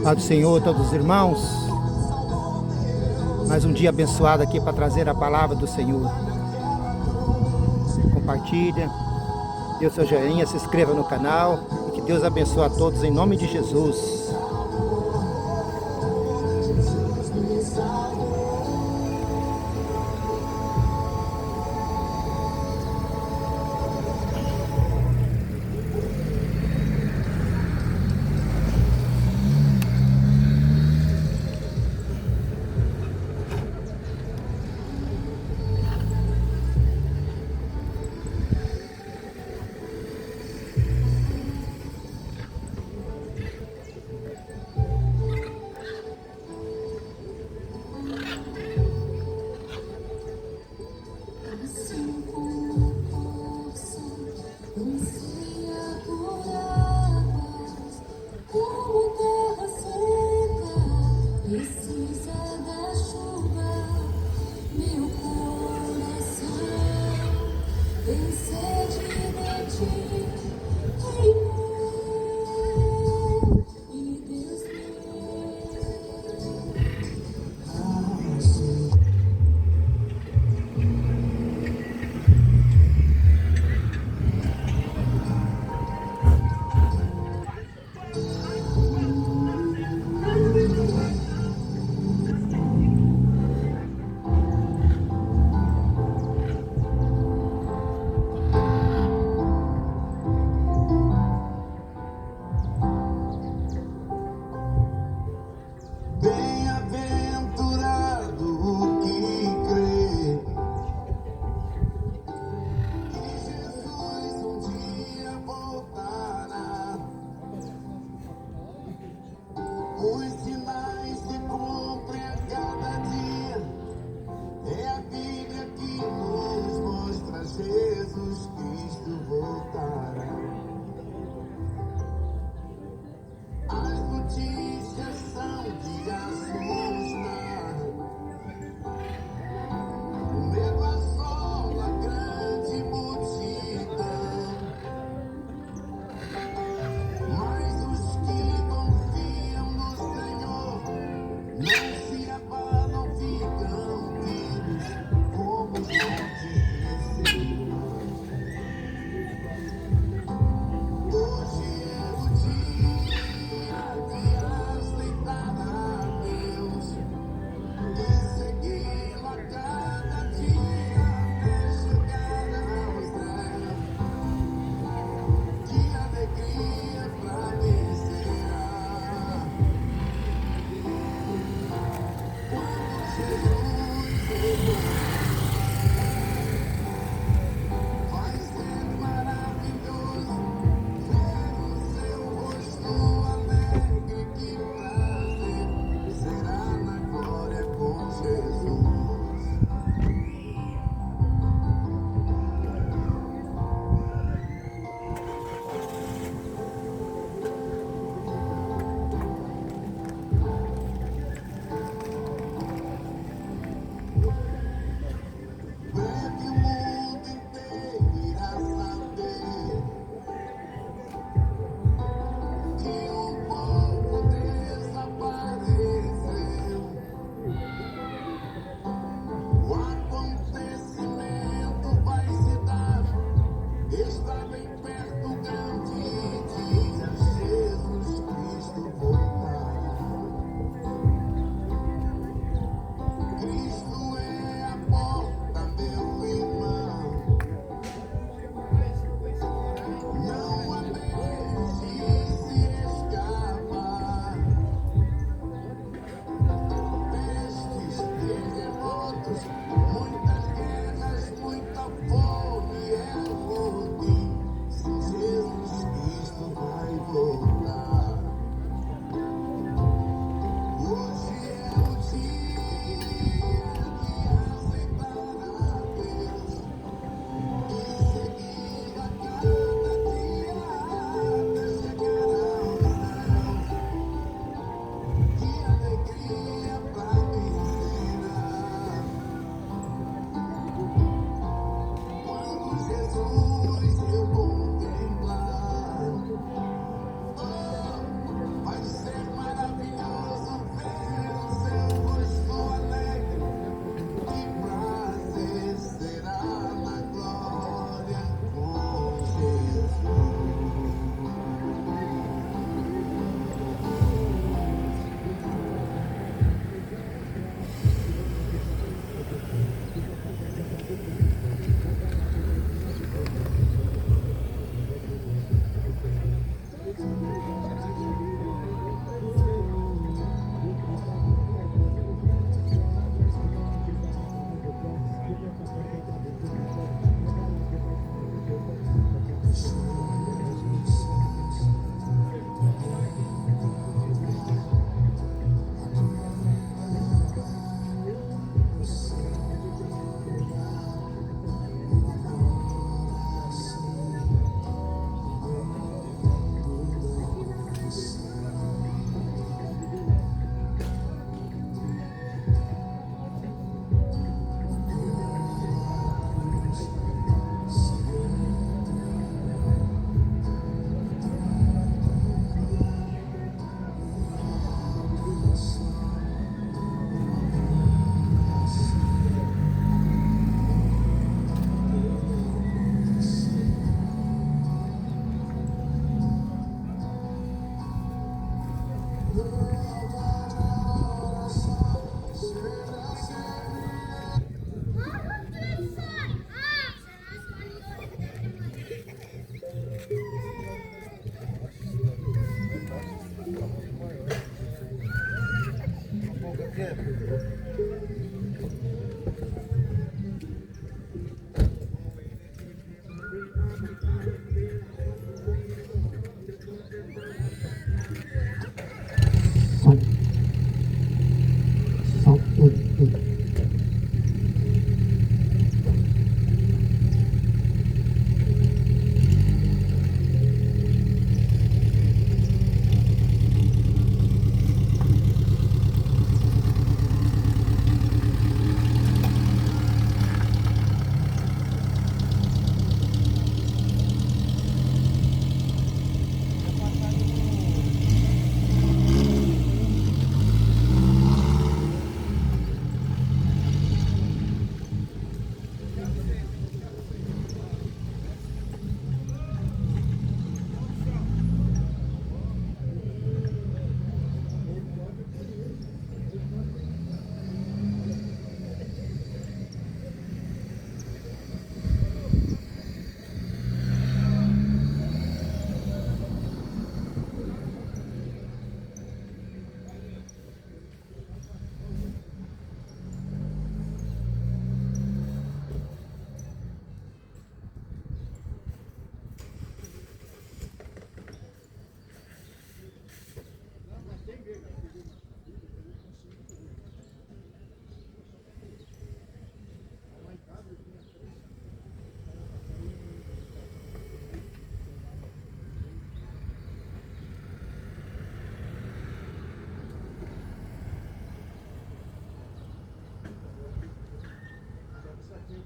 Paz do Senhor, todos os irmãos. Mais um dia abençoado aqui para trazer a palavra do Senhor. Compartilha, dê o seu joinha, se inscreva no canal e que Deus abençoe a todos em nome de Jesus.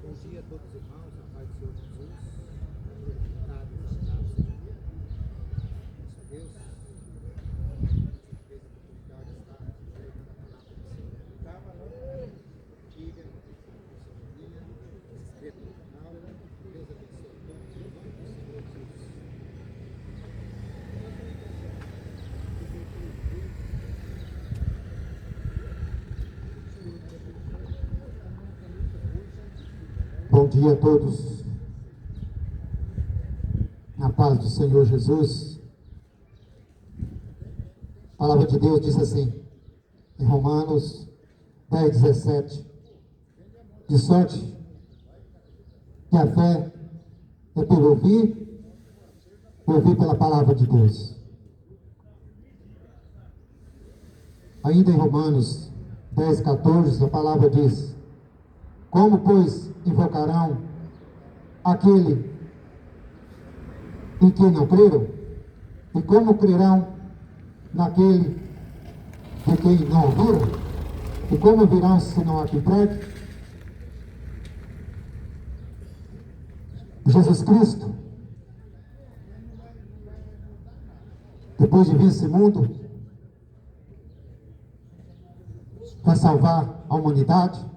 Bom dia a todos os irmãos, a paz do Senhor Jesus. Glorificado, exaltado seja nosso Deus. Essa fez a oportunidade de estar direito da palavra do Senhor. Diga, se inscreva no canal. Deus abençoe a todos. Em nome do Senhor Jesus. Bom dia a todos, na paz do Senhor Jesus. A palavra de Deus diz assim, em Romanos 10:17, de sorte que a fé é pelo ouvir pela palavra de Deus. Ainda em Romanos 10:14, a palavra diz, como, pois, invocarão aquele em quem não creram? E como crerão naquele de quem não ouviram? E como virão se não há quem pregue? Jesus Cristo, depois de vir esse mundo, para salvar a humanidade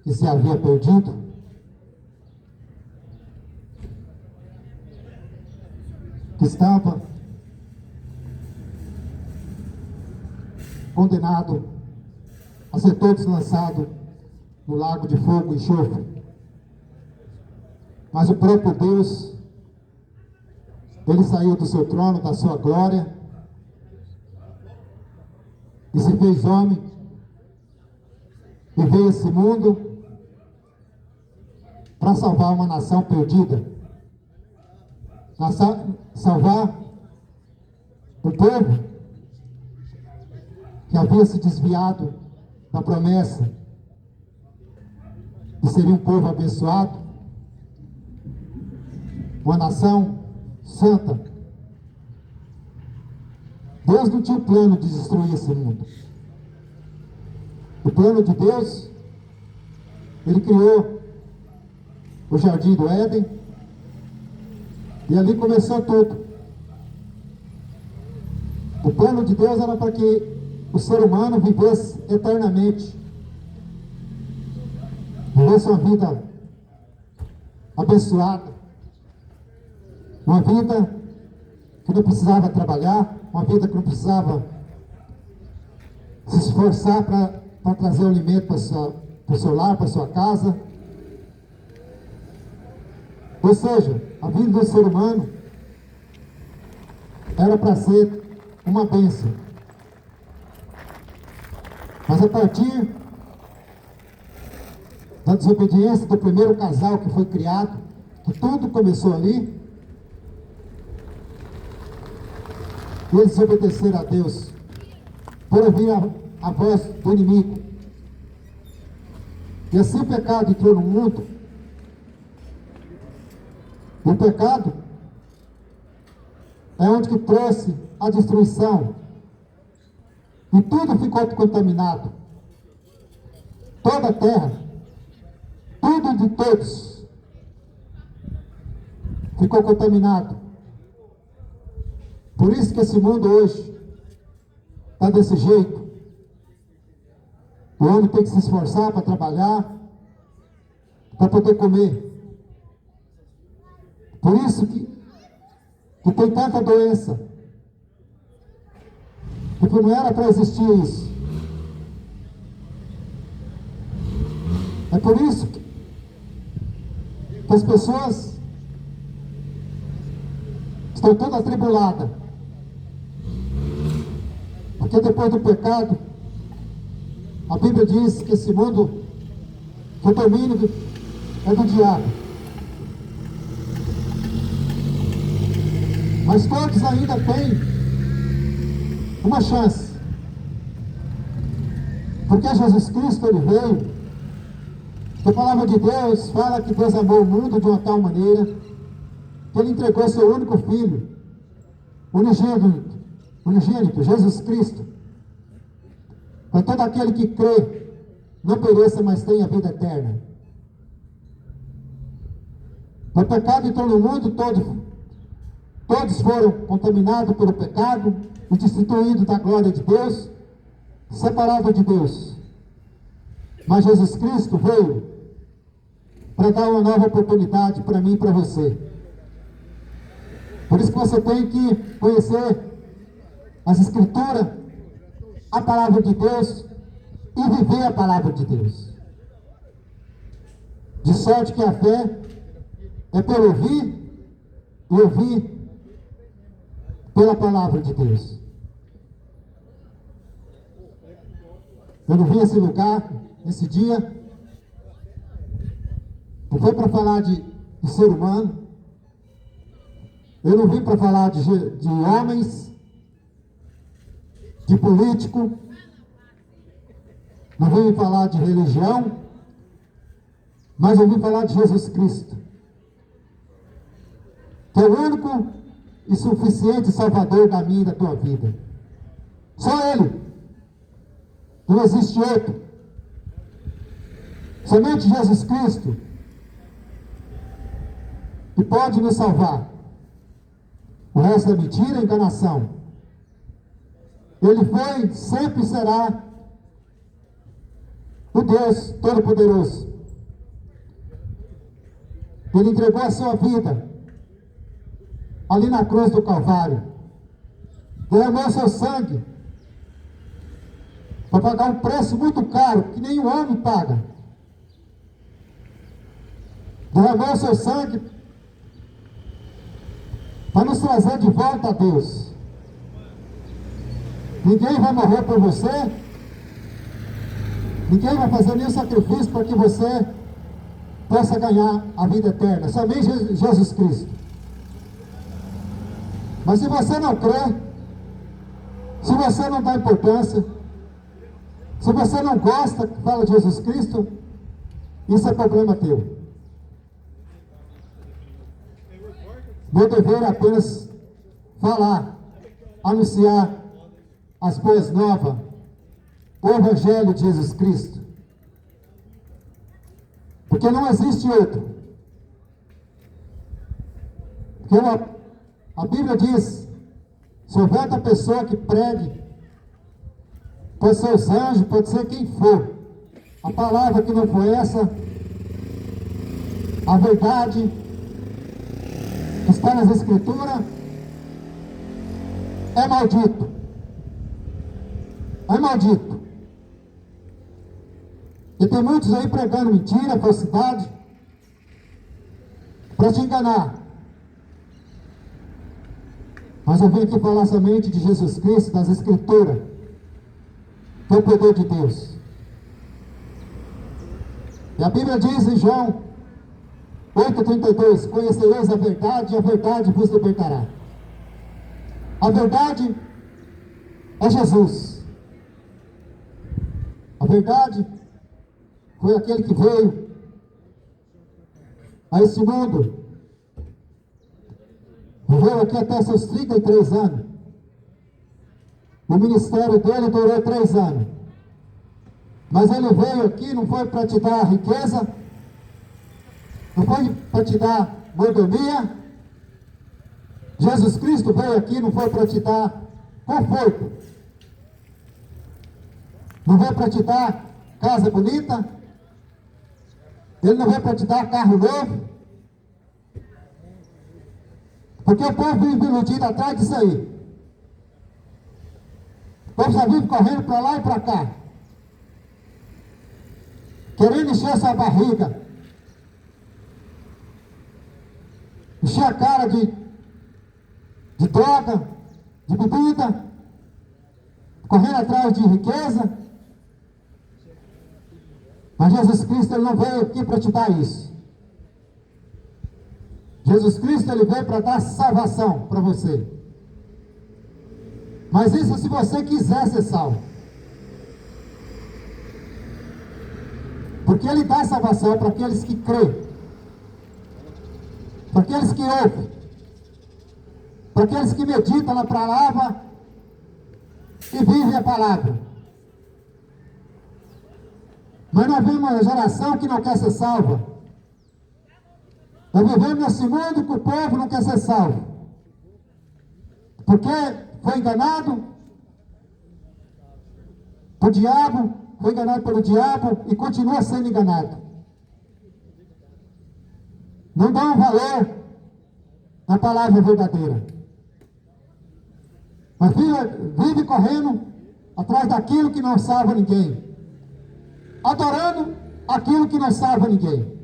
que se havia perdido, que estava condenado a ser todos lançados no lago de fogo e enxofre. Mas o próprio Deus, ele saiu do seu trono, da sua glória, e se fez homem, e veio a esse mundo para salvar uma nação perdida. Salvar o povo que havia se desviado da promessa de ser um povo abençoado, uma nação santa. Deus não tinha o plano de destruir esse mundo. O plano de Deus, ele criou o jardim do Éden, e ali começou tudo. O plano de Deus era para que o ser humano vivesse eternamente, vivesse uma vida abençoada, uma vida que não precisava trabalhar, uma vida que não precisava se esforçar para trazer o alimento para o seu lar, para a sua casa. Ou seja, a vida do ser humano era para ser uma bênção. Mas a partir da desobediência do primeiro casal que foi criado, que tudo começou ali, e eles desobedeceram a Deus, por ouvir a voz do inimigo. E assim o pecado entrou no mundo. O pecado é onde que trouxe a destruição. E tudo ficou contaminado. Toda a terra, tudo de todos, ficou contaminado. Por isso que esse mundo hoje está desse jeito. O homem tem que se esforçar para trabalhar, para poder comer. Por isso que tem tanta doença. Porque não era para existir isso. É por isso que as pessoas estão todas atribuladas. Porque depois do pecado, a Bíblia diz que esse mundo, que o domínio é do diabo. Mas todos ainda têm uma chance. Porque Jesus Cristo, ele veio. A palavra de Deus fala que Deus amou o mundo de uma tal maneira que ele entregou seu único filho, unigênito, Jesus Cristo, para todo aquele que crê, não pereça, mas tenha vida eterna. O pecado entrou no mundo, todos foram contaminados pelo pecado e destituídos da glória de Deus, separados de Deus. Mas Jesus Cristo veio para dar uma nova oportunidade para mim e para você. Por isso que você tem que conhecer as Escrituras, a palavra de Deus e viver a palavra de Deus. De sorte que a fé é pelo ouvir e ouvir pela palavra de Deus. Eu não vim a esse lugar, esse dia, não foi para falar de ser humano. Eu não vim para falar de homens, de político. Não vim falar de religião. Mas eu vim falar de Jesus Cristo, que é o único e suficiente Salvador da minha e da tua vida. Só Ele. Não existe outro. Somente Jesus Cristo que pode nos salvar. O resto é mentira e enganação. Ele foi, sempre será o Deus Todo-Poderoso. Ele entregou a sua vida ali na cruz do Calvário. Derramou seu sangue para pagar um preço muito caro que nenhum homem paga. Derramou seu sangue para nos trazer de volta a Deus. Ninguém vai morrer por você. Ninguém vai fazer nenhum sacrifício para que você possa ganhar a vida eterna. Somente Jesus Cristo. Mas se você não crê, se você não dá importância, se você não gosta que fala de Jesus Cristo, isso é problema teu. Meu dever é apenas falar, anunciar as boas novas, o Evangelho de Jesus Cristo. Porque não existe outro. Porque a Bíblia diz, se houver outra pessoa que pregue, pode ser os anjos, pode ser quem for, a palavra que não foi essa, a verdade que está nas Escrituras, é maldito. É maldito. E tem muitos aí pregando mentira, falsidade, para te enganar. Mas eu vim aqui falar somente de Jesus Cristo, das Escrituras, que é o poder de Deus. E a Bíblia diz em João 8,32: conhecereis a verdade e a verdade vos libertará. A verdade é Jesus. A verdade foi aquele que veio a esse mundo, viveu aqui até seus 33 anos. O ministério dele durou 3 anos. Mas ele veio aqui, não foi para te dar riqueza, não foi para te dar mordomia. Jesus Cristo veio aqui, não foi para te dar conforto, não veio para te dar casa bonita, ele não veio para te dar carro novo, porque o povo vive iludido atrás disso aí. O povo só vive correndo para lá e para cá, querendo encher sua barriga, encher a cara de droga, de bebida, correndo atrás de riqueza. Mas Jesus Cristo, ele não veio aqui para te dar isso. Jesus Cristo, ele veio para dar salvação para você. Mas isso se você quiser ser salvo. Porque ele dá salvação para aqueles que creem, para aqueles que ouvem, para aqueles que meditam na palavra e vivem a palavra. Mas nós vemos uma geração que não quer ser salva. Nós vivemos nesse mundo que o povo não quer ser salvo, porque foi enganado por diabo, foi enganado pelo diabo e continua sendo enganado. Não dá um valor na palavra verdadeira, mas vive correndo atrás daquilo que não salva ninguém, adorando aquilo que não salva ninguém.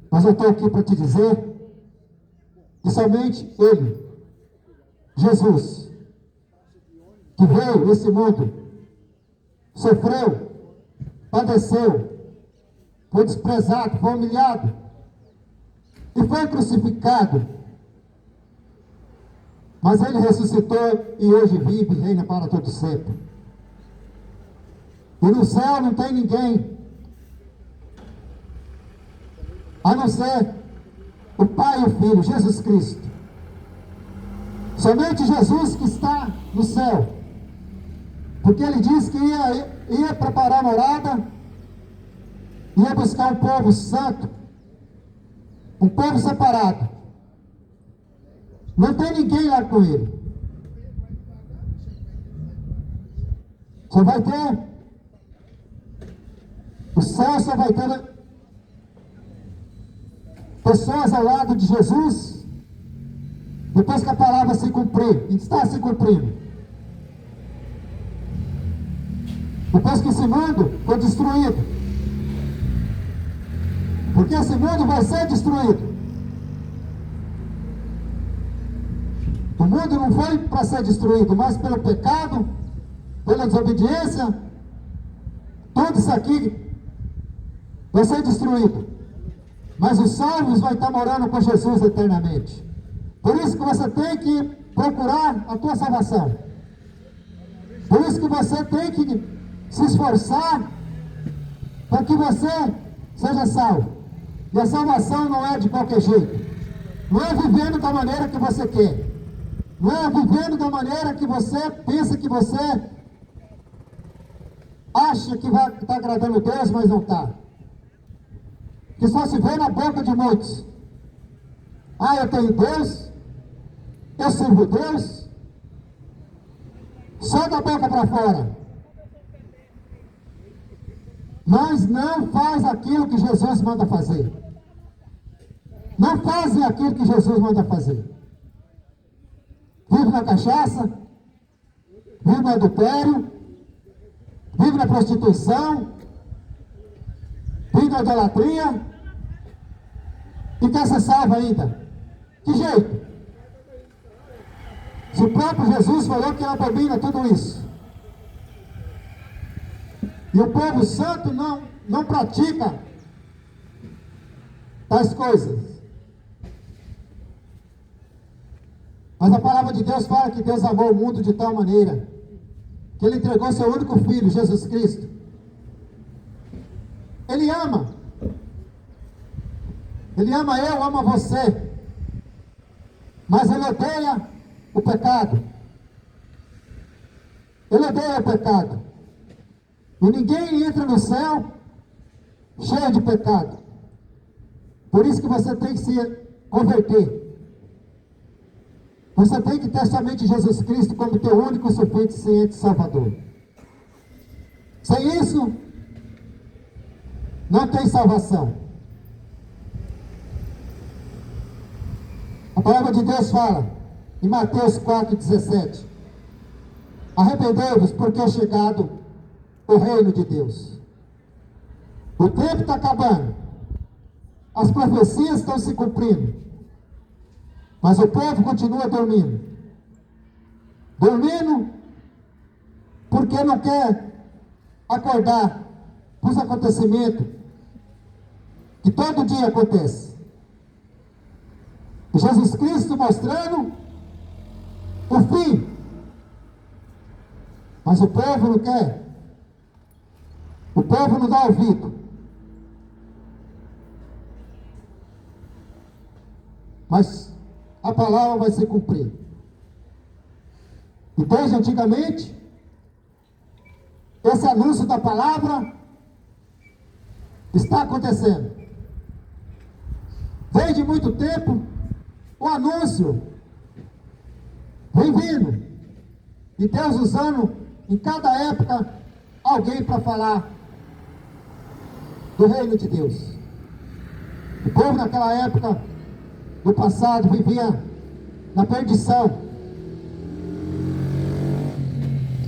Mas eu estou aqui para te dizer que somente Ele, Jesus, que veio nesse mundo, sofreu, padeceu, foi desprezado, foi humilhado e foi crucificado. Mas Ele ressuscitou e hoje vive e reina para todo sempre. E no céu não tem ninguém, a não ser o Pai e o Filho, Jesus Cristo. Somente Jesus que está no céu. Porque Ele disse que ia preparar uma morada, ia buscar um povo santo, um povo separado. Não tem ninguém lá com Ele. Só vai ter, o céu só vai ter pessoas ao lado de Jesus, depois que a palavra se cumprir, e está se cumprindo. Depois que esse mundo for destruído. Porque esse mundo vai ser destruído. O mundo não foi para ser destruído, mas pelo pecado, pela desobediência, tudo isso aqui vai ser destruído. Mas os salvos vão estar morando com Jesus eternamente. Por isso que você tem que procurar a tua salvação. Por isso que você tem que se esforçar para que você seja salvo. E a salvação não é de qualquer jeito. Não é vivendo da maneira que você quer. Não é vivendo da maneira que você pensa que você acha que vai estar agradando a Deus, mas não está. Que só se vê na boca de muitos. Ah, eu tenho Deus, eu sirvo Deus, só da boca para fora. Mas não faz aquilo que Jesus manda fazer. Não fazem aquilo que Jesus manda fazer. Vive na cachaça, vive no adultério, vive na prostituição, vive na idolatria, e quer ser salvo ainda. Que jeito? Se o próprio Jesus falou que ele abomina tudo isso. E o povo santo não pratica tais coisas. Mas a palavra de Deus fala que Deus amou o mundo de tal maneira que Ele entregou seu único Filho, Jesus Cristo. Ele ama. Ele ama eu, ama você. Mas Ele odeia o pecado. Ele odeia o pecado. E ninguém entra no céu cheio de pecado. Por isso que você tem que se converter. Você tem que ter somente Jesus Cristo como teu único e suficiente Salvador. Sem isso, não tem salvação. A palavra de Deus fala, em Mateus 4,17, arrependei-vos, porque é chegado o reino de Deus. O tempo está acabando. As profecias estão se cumprindo. Mas o povo continua dormindo. Dormindo porque não quer acordar para os acontecimentos que todo dia acontece. Jesus Cristo mostrando o fim. Mas o povo não quer. O povo não dá ouvido. Mas a palavra vai se cumprir. E desde antigamente, esse anúncio da palavra está acontecendo. Desde muito tempo, o anúncio vem vindo. E Deus usando em cada época alguém para falar do reino de Deus. O povo naquela época do passado vivia na perdição.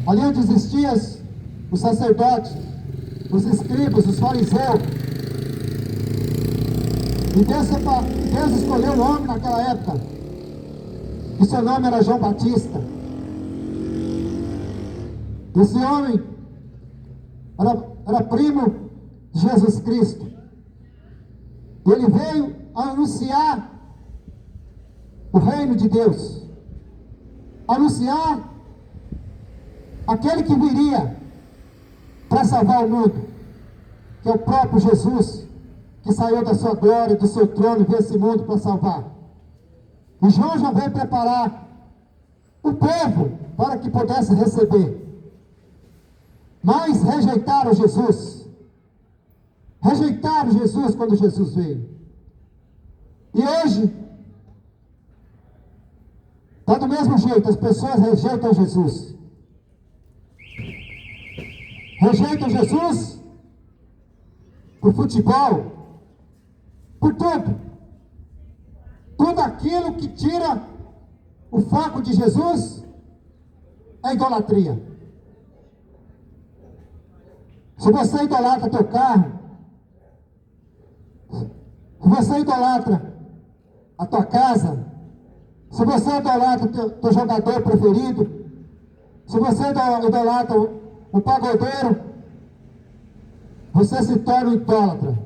Ali onde existiam os sacerdotes, os escribas, os fariseus. E Deus escolheu um homem naquela época, e seu nome era João Batista. Esse homem era primo de Jesus Cristo. E ele veio a anunciar o reino de Deus, anunciar aquele que viria para salvar o mundo, que é o próprio Jesus, que saiu da sua glória, do seu trono, e veio esse mundo para salvar. E João já veio preparar o povo para que pudesse receber. Mas rejeitaram Jesus. Rejeitaram Jesus quando Jesus veio. E hoje está do mesmo jeito, as pessoas rejeitam Jesus. Rejeitam Jesus por futebol, por tudo. Tudo aquilo que tira o foco de Jesus é idolatria. Se você idolatra teu carro, se você idolatra a tua casa, se você idolatra teu jogador preferido, se você idolatra o pagodeiro, você se torna um idólatra.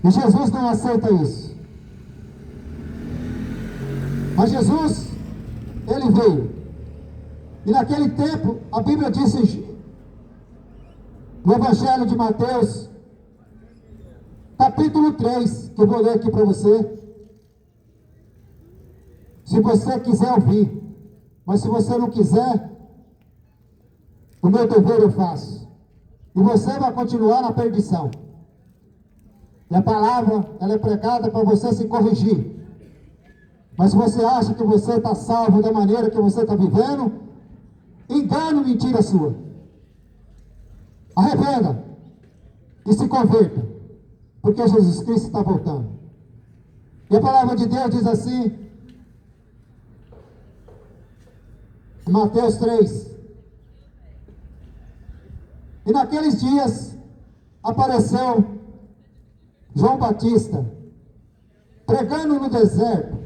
E Jesus não aceita isso. Mas Jesus, ele veio. E naquele tempo, a Bíblia disse no Evangelho de Mateus, capítulo 3, que eu vou ler aqui para você. Se você quiser ouvir, mas se você não quiser, o meu dever eu faço. E você vai continuar na perdição. E a palavra, ela é pregada para você se corrigir. Mas se você acha que você está salvo da maneira que você está vivendo, engano, mentira sua. Arrependa e se converta, porque Jesus Cristo está voltando. E a palavra de Deus diz assim, em Mateus 3: e naqueles dias apareceu João Batista pregando no deserto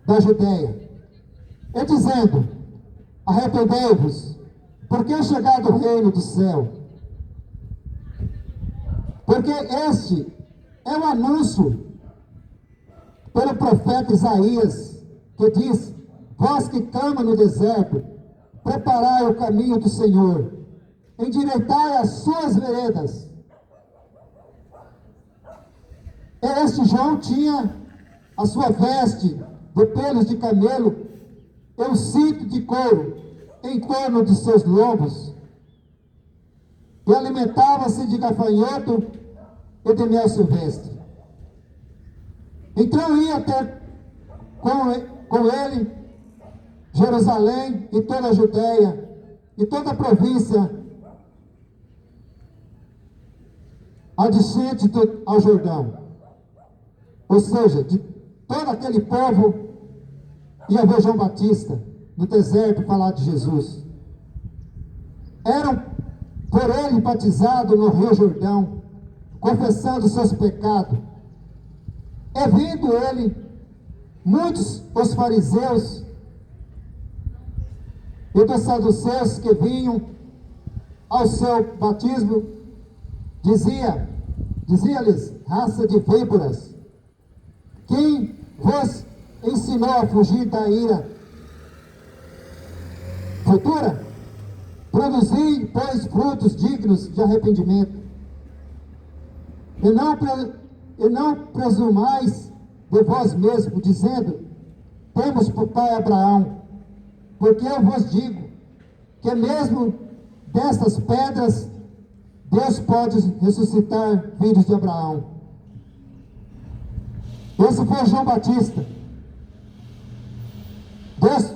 da Judeia e dizendo: arrependei-vos, porque é chegado o reino do céu. Porque este é o anúncio pelo profeta Isaías, que diz: vós que clama no deserto, preparai o caminho do Senhor, endireitai as suas veredas. Este João tinha a sua veste de pelos de camelo e um cinto de couro em torno de seus lombos, e alimentava-se de gafanhoto e de mel silvestre. Então ia ter com ele Jerusalém e toda a Judéia e toda a província adjacente ao Jordão. Ou seja, de todo aquele povo ia ver João Batista no deserto falar de Jesus. Eram por ele batizados no Rio Jordão, confessando seus pecados. E vindo ele, muitos os fariseus e dos saduceus que vinham ao seu batismo, dizia-lhes: raça de víboras, quem vos ensinou a fugir da ira futura? Produzi, pois, frutos dignos de arrependimento, e não presumais de vós mesmos, dizendo: temos por pai Abraão. Porque eu vos digo que mesmo destas pedras Deus pode ressuscitar filhos de Abraão. Esse foi João Batista. Deus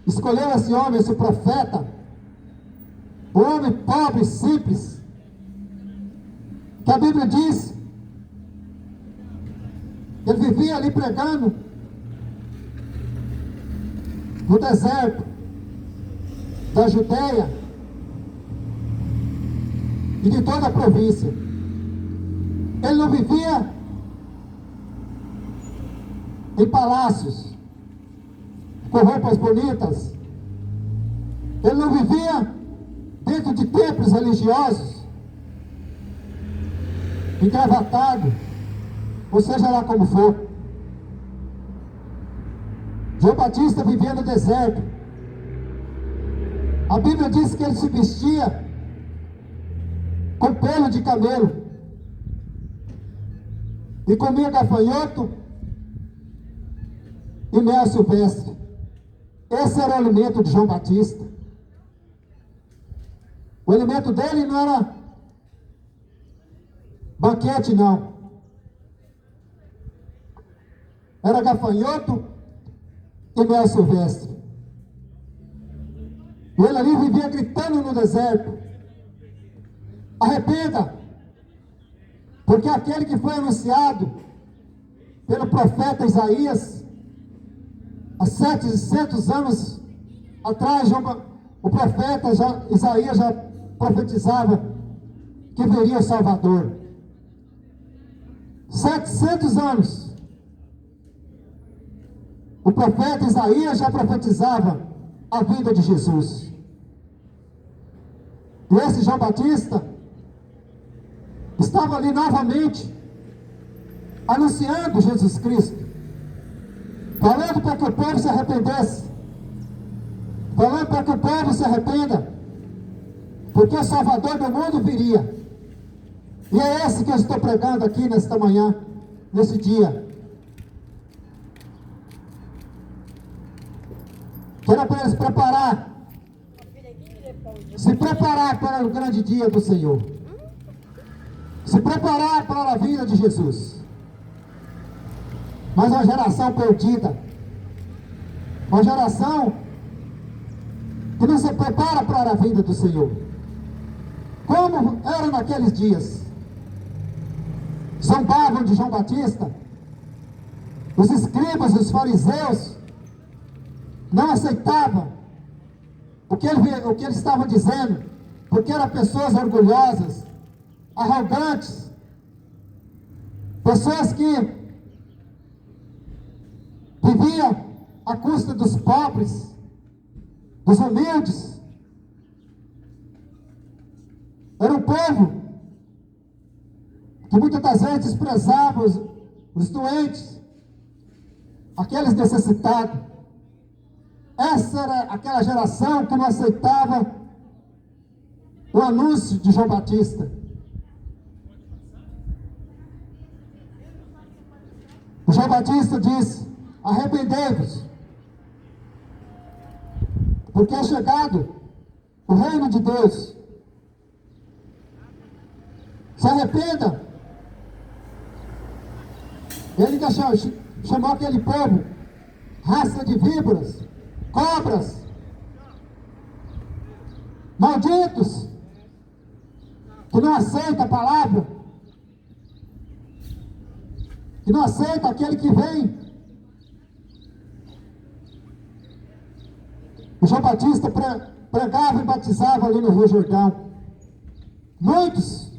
escolheu esse homem, esse profeta, um homem pobre, simples, que a Bíblia diz que ele vivia ali pregando no deserto da Judéia e de toda a província. Ele não vivia em palácios com roupas bonitas. Ele não vivia dentro de templos religiosos, engravatado, ou seja lá como for. João Batista vivia no deserto. A Bíblia diz que ele se vestia com pelo de camelo e comia gafanhoto e mel silvestre. Esse era o alimento de João Batista. O alimento dele não era banquete, não. Era gafanhoto e mel silvestre. E ele ali vivia gritando no deserto: arrependa, porque aquele que foi anunciado pelo profeta Isaías há 700 anos atrás, o profeta Isaías já profetizava que viria o Salvador. 700 anos o profeta Isaías já profetizava a vinda de Jesus. E esse João Batista estava ali novamente anunciando Jesus Cristo, falando para que o povo se arrependesse, falando para que o povo se arrependa, porque o Salvador do mundo viria. E é esse que eu estou pregando aqui nesta manhã, nesse dia. Quero para eles se preparar para o grande dia do Senhor, se preparar para a vinda de Jesus. Mas uma geração perdida, uma geração que não se prepara para a vinda do Senhor. Como era naqueles dias? Zombavam de João Batista, os escribas, os fariseus não aceitavam o que ele estava dizendo, porque eram pessoas orgulhosas, arrogantes, pessoas que viviam à custa dos pobres, dos humildes. Era um povo que muitas das vezes desprezava os doentes, aqueles necessitados. Essa era aquela geração que não aceitava o anúncio de João Batista. O João Batista disse: arrependei-vos, porque é chegado o reino de Deus. Se arrependa. Ele ainda chamou aquele povo raça de víboras, cobras, malditos, que não aceita a palavra, que não aceita aquele que vem. O João Batista pregava e batizava ali no Rio Jordão. Muitos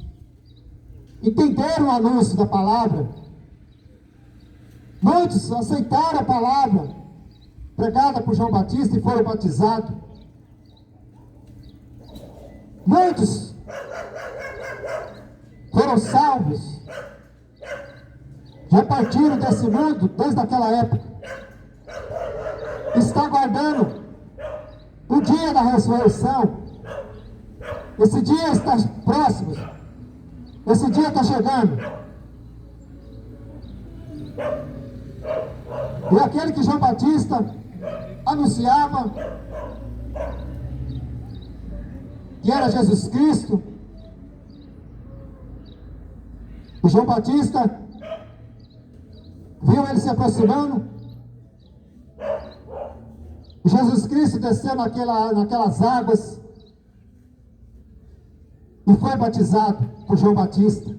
entenderam o anúncio da palavra. Muitos aceitaram a palavra pregada por João Batista e foram batizados. Muitos foram salvos. Já partiram desse mundo desde aquela época. Está aguardando o dia da ressurreição. Esse dia está próximo. Esse dia está chegando. E aquele que João Batista anunciava, que era Jesus Cristo, o João Batista viu ele se aproximando, e Jesus Cristo desceu naquelas águas e foi batizado por João Batista.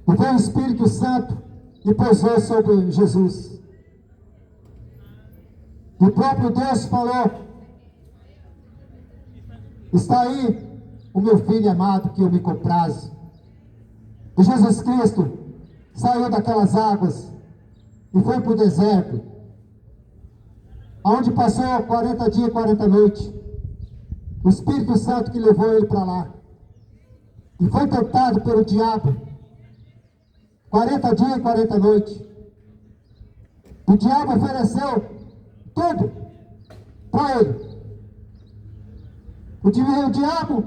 E veio o Espírito Santo e pousou sobre Jesus. E o próprio Deus falou: está aí o meu filho amado que eu me comprazo. E Jesus Cristo saiu daquelas águas e foi para o deserto, onde passou 40 dias e 40 noites. O Espírito Santo que levou ele para lá. E foi tentado pelo diabo 40 dias e 40 noites. O diabo ofereceu tudo para ele. O diabo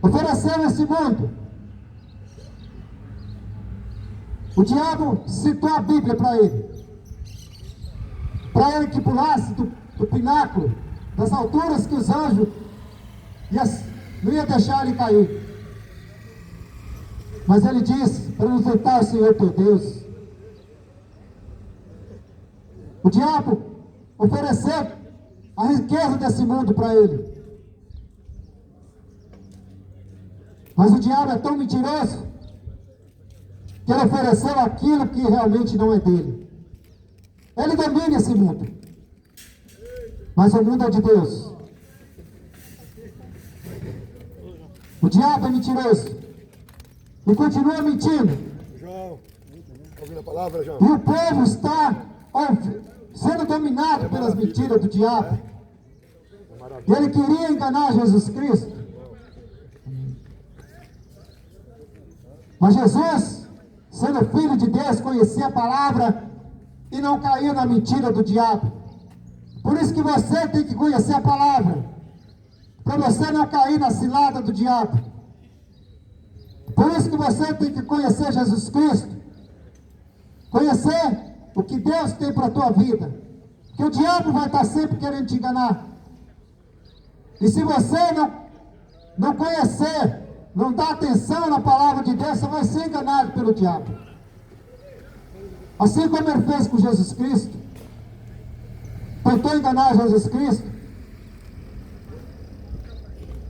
ofereceu esse mundo. O diabo citou a Bíblia para ele. Para ele que pulasse do pináculo, das alturas que os anjos não iam deixar ele cair. Mas ele disse para não tentar o Senhor teu Deus. O diabo ofereceu a riqueza desse mundo para ele. Mas o diabo é tão mentiroso que ele ofereceu aquilo que realmente não é dele. Ele domina esse mundo, mas o mundo é de Deus. O diabo é mentiroso e continua mentindo. João, ouvindo a palavra, João? E o povo está sendo dominado pelas mentiras do diabo. E ele queria enganar Jesus Cristo. Mas Jesus, sendo filho de Deus, conhecia a palavra e não caiu na mentira do diabo. Por isso que você tem que conhecer a palavra, para você não cair na cilada do diabo. Por isso que você tem que conhecer Jesus Cristo, conhecer o que Deus tem para a tua vida, porque o diabo vai estar sempre querendo te enganar. E se você não conhecer, não dar atenção na palavra de Deus, você vai ser enganado pelo diabo. Assim como ele fez com Jesus Cristo, tentou enganar Jesus Cristo,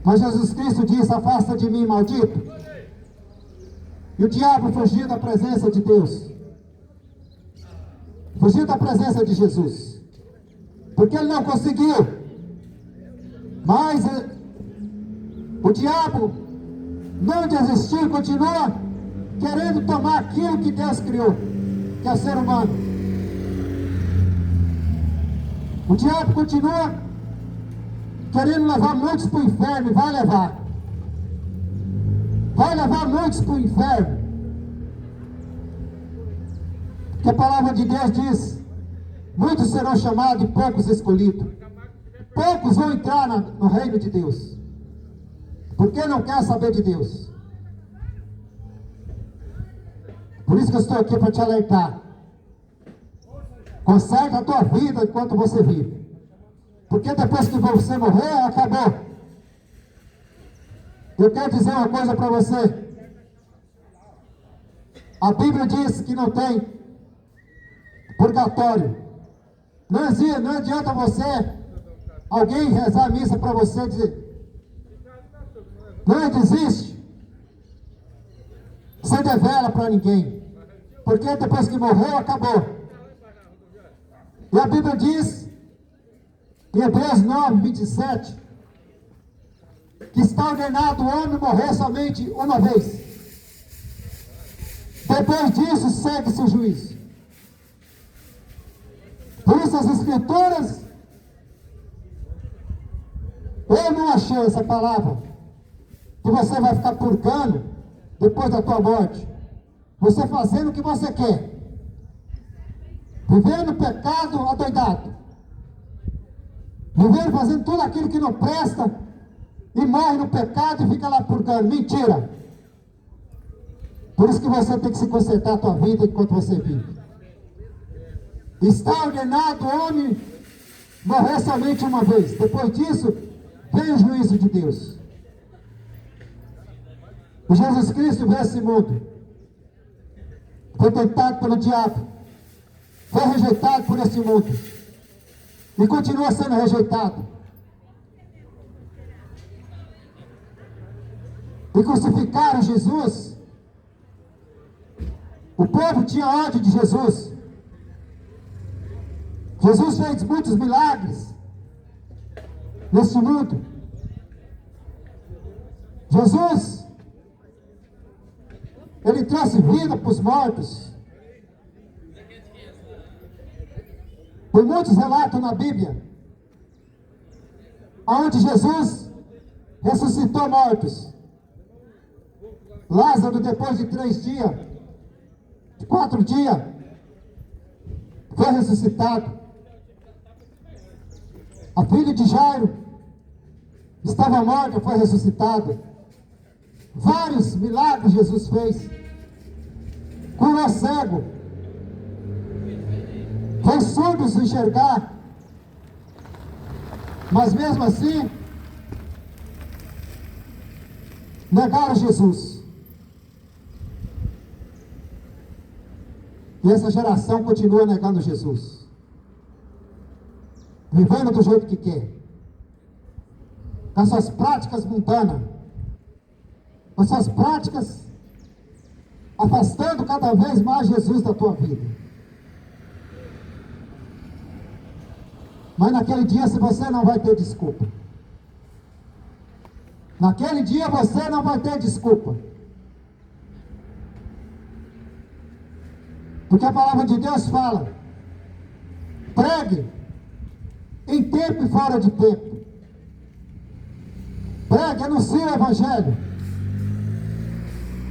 mas Jesus Cristo disse: afasta de mim, maldito. E o diabo fugiu da presença de Deus, fugiu da presença de Jesus, porque ele não conseguiu. Mas o diabo não desistiu, continua querendo tomar aquilo que Deus criou, que é o ser humano. O diabo continua querendo levar muitos para o inferno, e vai levar. Vai levar muitos para o inferno. Que a palavra de Deus diz: muitos serão chamados e poucos escolhidos. Poucos vão entrar no reino de Deus, porque não quer saber de Deus. Por isso que eu estou aqui para te alertar. Conserta a tua vida enquanto você vive, porque depois que você morrer, acabou. Eu quero dizer uma coisa para você. A Bíblia diz que não tem purgatório. Não adianta alguém rezar a missa para você dizer, não desiste. Você devela para ninguém, porque depois que morreu, acabou. E a Bíblia diz, em Hebreus 9, 27, que está ordenado o homem morrer somente uma vez. Depois disso, segue-se o juízo. Por isso as Escrituras, eu não achei essa palavra, que você vai ficar purgando depois da tua morte. Você fazendo o que você quer. Vivendo pecado adoidado. Vivendo fazendo tudo aquilo que não presta. E morre no pecado e fica lá purgando. Mentira. Por isso que você tem que se consertar a tua vida enquanto você vive. Está ordenado o homem morrer somente uma vez. Depois disso, vem o juízo de Deus. O Jesus Cristo veio a esse mundo. Foi tentado pelo diabo. Foi rejeitado por esse mundo. E continua sendo rejeitado. E crucificaram Jesus. O povo tinha ódio de Jesus. Jesus fez muitos milagres nesse mundo. Jesus, ele trouxe vida para os mortos. Por muitos relatos na Bíblia, onde Jesus ressuscitou mortos. Lázaro, depois de 3 dias, de 4 dias, foi ressuscitado. A filha de Jairo estava morta, foi ressuscitada. Vários milagres Jesus fez. Curou cego. Fez surdos enxergar. Mas mesmo assim, negaram Jesus. E essa geração continua negando Jesus. Vivendo do jeito que quer. Com as suas práticas mundanas. Com as suas práticas afastando cada vez mais Jesus da tua vida. Mas naquele dia você não vai ter desculpa. Naquele dia você não vai ter desculpa. Porque a palavra de Deus fala: pregue em tempo e fora de tempo. Pregue, anuncie o Evangelho.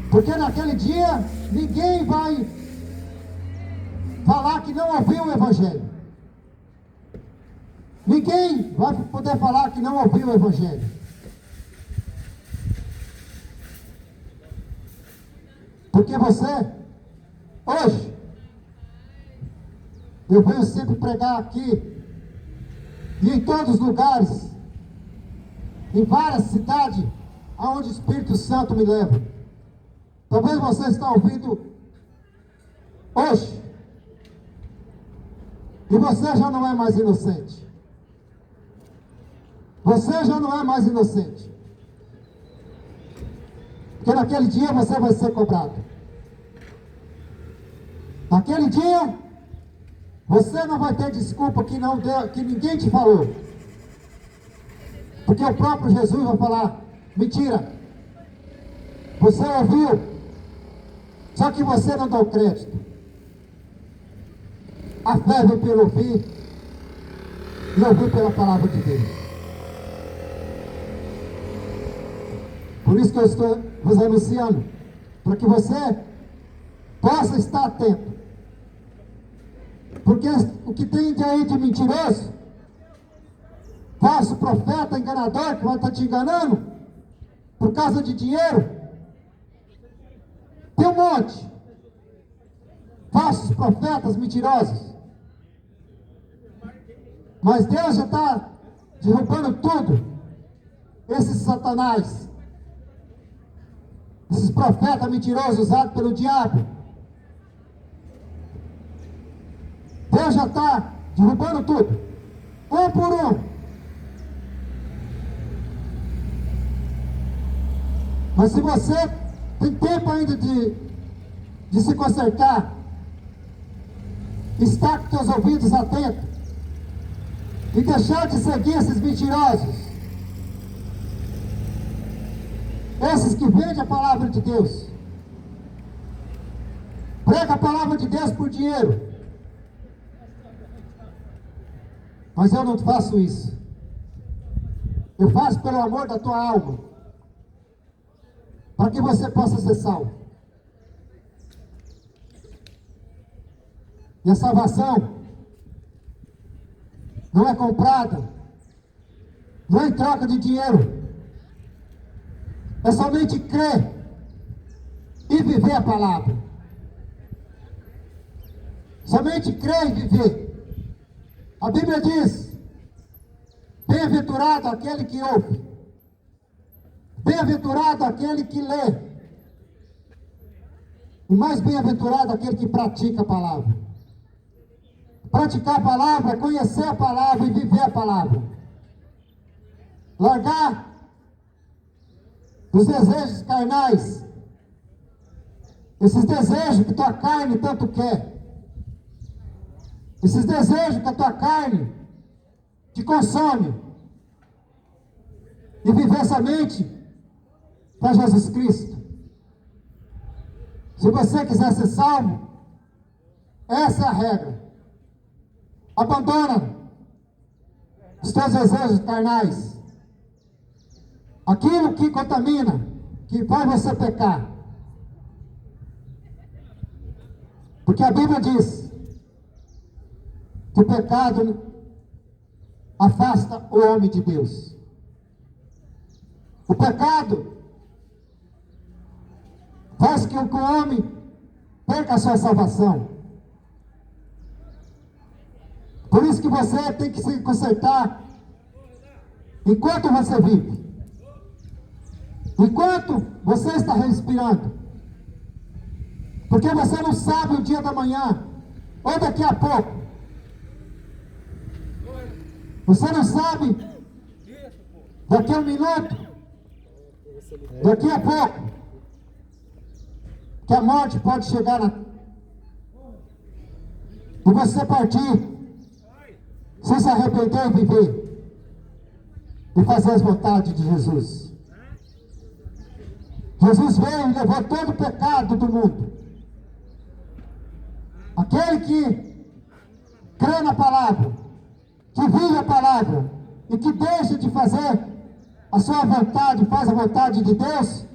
Porque naquele dia ninguém vai falar que não ouviu o Evangelho. Ninguém vai poder falar que não ouviu o Evangelho. Porque você, hoje, eu venho sempre pregar aqui, e em todos os lugares, em várias cidades, aonde o Espírito Santo me leva. Talvez você está ouvindo hoje, e você já não é mais inocente. Você já não é mais inocente. Porque naquele dia você vai ser cobrado. Naquele dia, você não vai ter desculpa que ninguém te falou. Porque o próprio Jesus vai falar: mentira, você ouviu, só que você não deu crédito. A fé vem pelo ouvir, e ouvir pela palavra de Deus. Por isso que eu estou vos anunciando, para que você possa estar atento. Porque o que tem de aí de mentiroso, falso profeta, enganador, que vai estar te enganando por causa de dinheiro, tem um monte. Falsos profetas mentirosos. Mas Deus já está derrubando tudo. Esses satanás, esses profetas mentirosos usados pelo diabo, Deus já está derrubando tudo, um por um. Mas se você tem tempo ainda de se consertar, está com teus ouvidos atentos e deixar de seguir esses mentirosos, esses que vendem a palavra de Deus, prega a palavra de Deus por dinheiro. Mas eu não faço isso. Eu faço pelo amor da tua alma, para que você possa ser salvo. E a salvação não é comprada, não é em troca de dinheiro. É somente crer e viver a palavra. Somente crer e viver. A Bíblia diz: bem-aventurado aquele que ouve, bem-aventurado aquele que lê, e mais bem-aventurado aquele que pratica a palavra. Praticar a palavra é conhecer a palavra e viver a palavra. Largar os desejos carnais, esses desejos que tua carne tanto quer, esses desejos que a tua carne te consome, e viver somente para Jesus Cristo. Se você quiser ser salvo, essa é a regra. Abandona os teus desejos carnais, aquilo que contamina, que faz você pecar. Porque a Bíblia diz que o pecado afasta o homem de Deus. O pecado faz com que o homem perca a sua salvação. Por isso que você tem que se consertar enquanto você vive, enquanto você está respirando. Porque você não sabe o dia da manhã, ou daqui a pouco. Você não sabe daqui a um minuto, daqui a pouco, que a morte pode chegar e você partir, sem se arrepender e viver, e fazer as vontades de Jesus. Jesus veio e levou todo o pecado do mundo. Aquele que crê na palavra, que vive a palavra e que deixa de fazer a sua vontade, faz a vontade de Deus,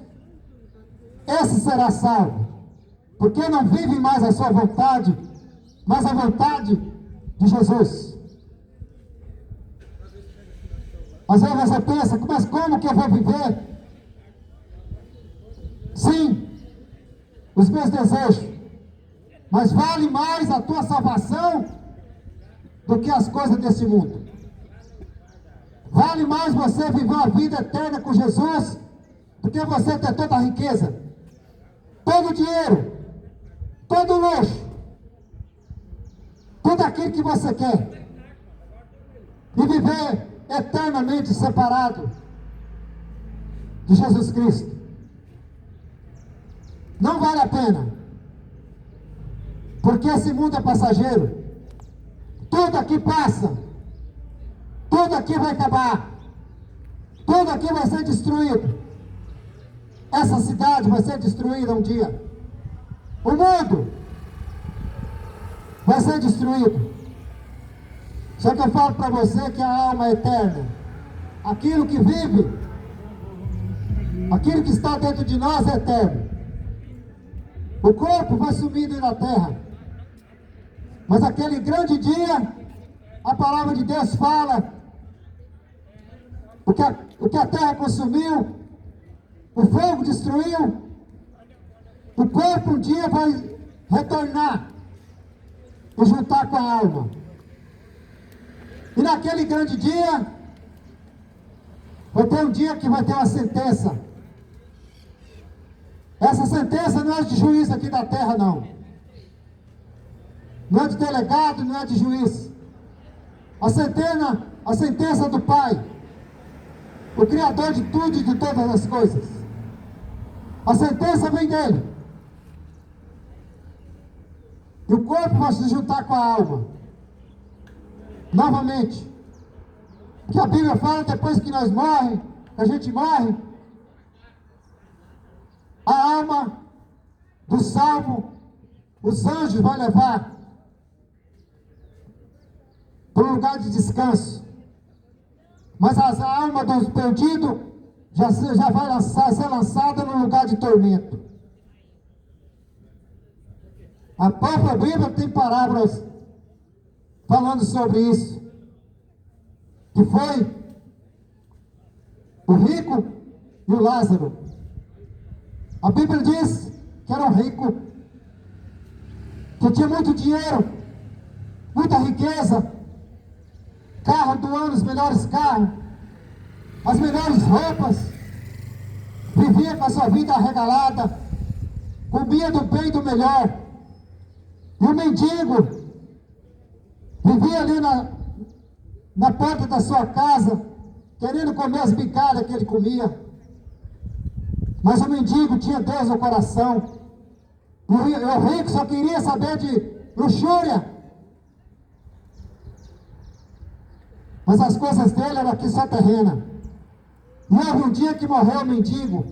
esse será salvo, porque não vive mais a sua vontade, mas a vontade de Jesus. Às vezes você pensa, mas como que eu vou viver? Sim, os meus desejos, mas vale mais a tua salvação do que as coisas desse mundo. Vale mais você viver uma vida eterna com Jesus do que você ter toda a riqueza, todo o dinheiro, todo o luxo, tudo aquilo que você quer, e viver eternamente separado de Jesus Cristo. Não vale a pena, porque esse mundo é passageiro. Tudo aqui passa, tudo aqui vai acabar, tudo aqui vai ser destruído. Essa cidade vai ser destruída um dia, o mundo vai ser destruído. Só que eu falo para você que a alma é eterna, aquilo que vive, aquilo que está dentro de nós é eterno. O corpo vai sumindo na terra, Mas aquele grande dia, a palavra de Deus fala, o que a terra consumiu, o fogo destruiu, o corpo um dia vai retornar e juntar com a alma. E naquele grande dia, vai ter um dia que vai ter uma sentença. Essa sentença não é de juiz aqui da terra, não. Não é de delegado, não é de juiz. A sentença do Pai, o Criador de tudo e de todas as coisas. A sentença vem dele. E o corpo vai se juntar com a alma. Novamente. Que a Bíblia fala, depois que nós morremos, que a gente morre, a alma do salvo, os anjos vão levar para um lugar de descanso. Mas a alma dos perdidos já vai ser lançada no lugar de tormento. A própria Bíblia tem parábolas falando sobre isso. Que foi o rico e o Lázaro. A Bíblia diz que era um rico, que tinha muito dinheiro, muita riqueza, carro do ano, os melhores carros, as melhores roupas, vivia com a sua vida arregalada, comia do bem e do melhor. E o mendigo vivia ali na porta da sua casa, querendo comer as migalhas que ele comia. Mas o mendigo tinha Deus no coração. E o rico só queria saber de luxúria. Mas as coisas dele eram aqui só terrena. E houve um dia que morreu o mendigo.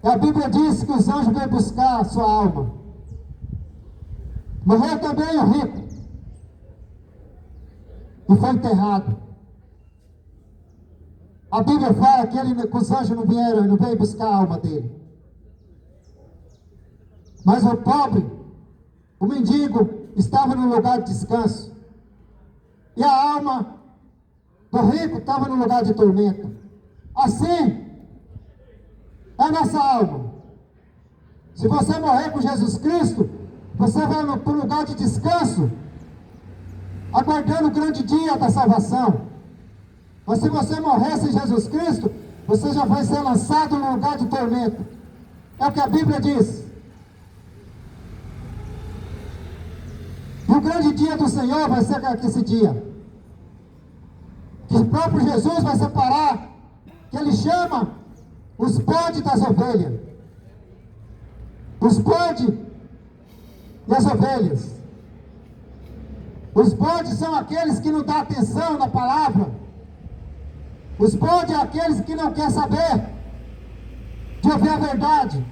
E a Bíblia diz que os anjos veio buscar a sua alma. Morreu também o rico. E foi enterrado. A Bíblia fala que os anjos não veio buscar a alma dele. Mas o pobre, o mendigo, estava no lugar de descanso. E a alma do rico estava no lugar de tormento. Assim, é a nossa alma. Se você morrer com Jesus Cristo, você vai para um lugar de descanso, aguardando o grande dia da salvação. Mas se você morrer sem Jesus Cristo, você já vai ser lançado no lugar de tormento. É o que a Bíblia diz. E o grande dia do Senhor vai ser esse dia. Que o próprio Jesus vai separar, que ele chama os bodes das ovelhas. Os bodes e as ovelhas. Os bodes são aqueles que não dão atenção na palavra. Os bodes é aqueles que não querem saber de ouvir a verdade.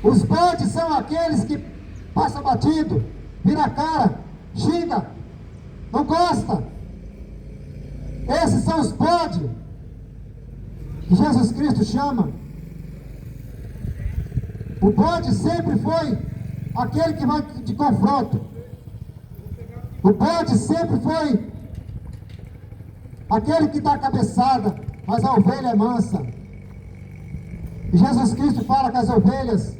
Os bodes são aqueles que passam batido, vira a cara, xinga, não gosta. Esses são os bodes que Jesus Cristo chama. O bode sempre foi aquele que vai de confronto. O bode sempre foi aquele que dá a cabeçada, mas a ovelha é mansa. E Jesus Cristo fala que as ovelhas,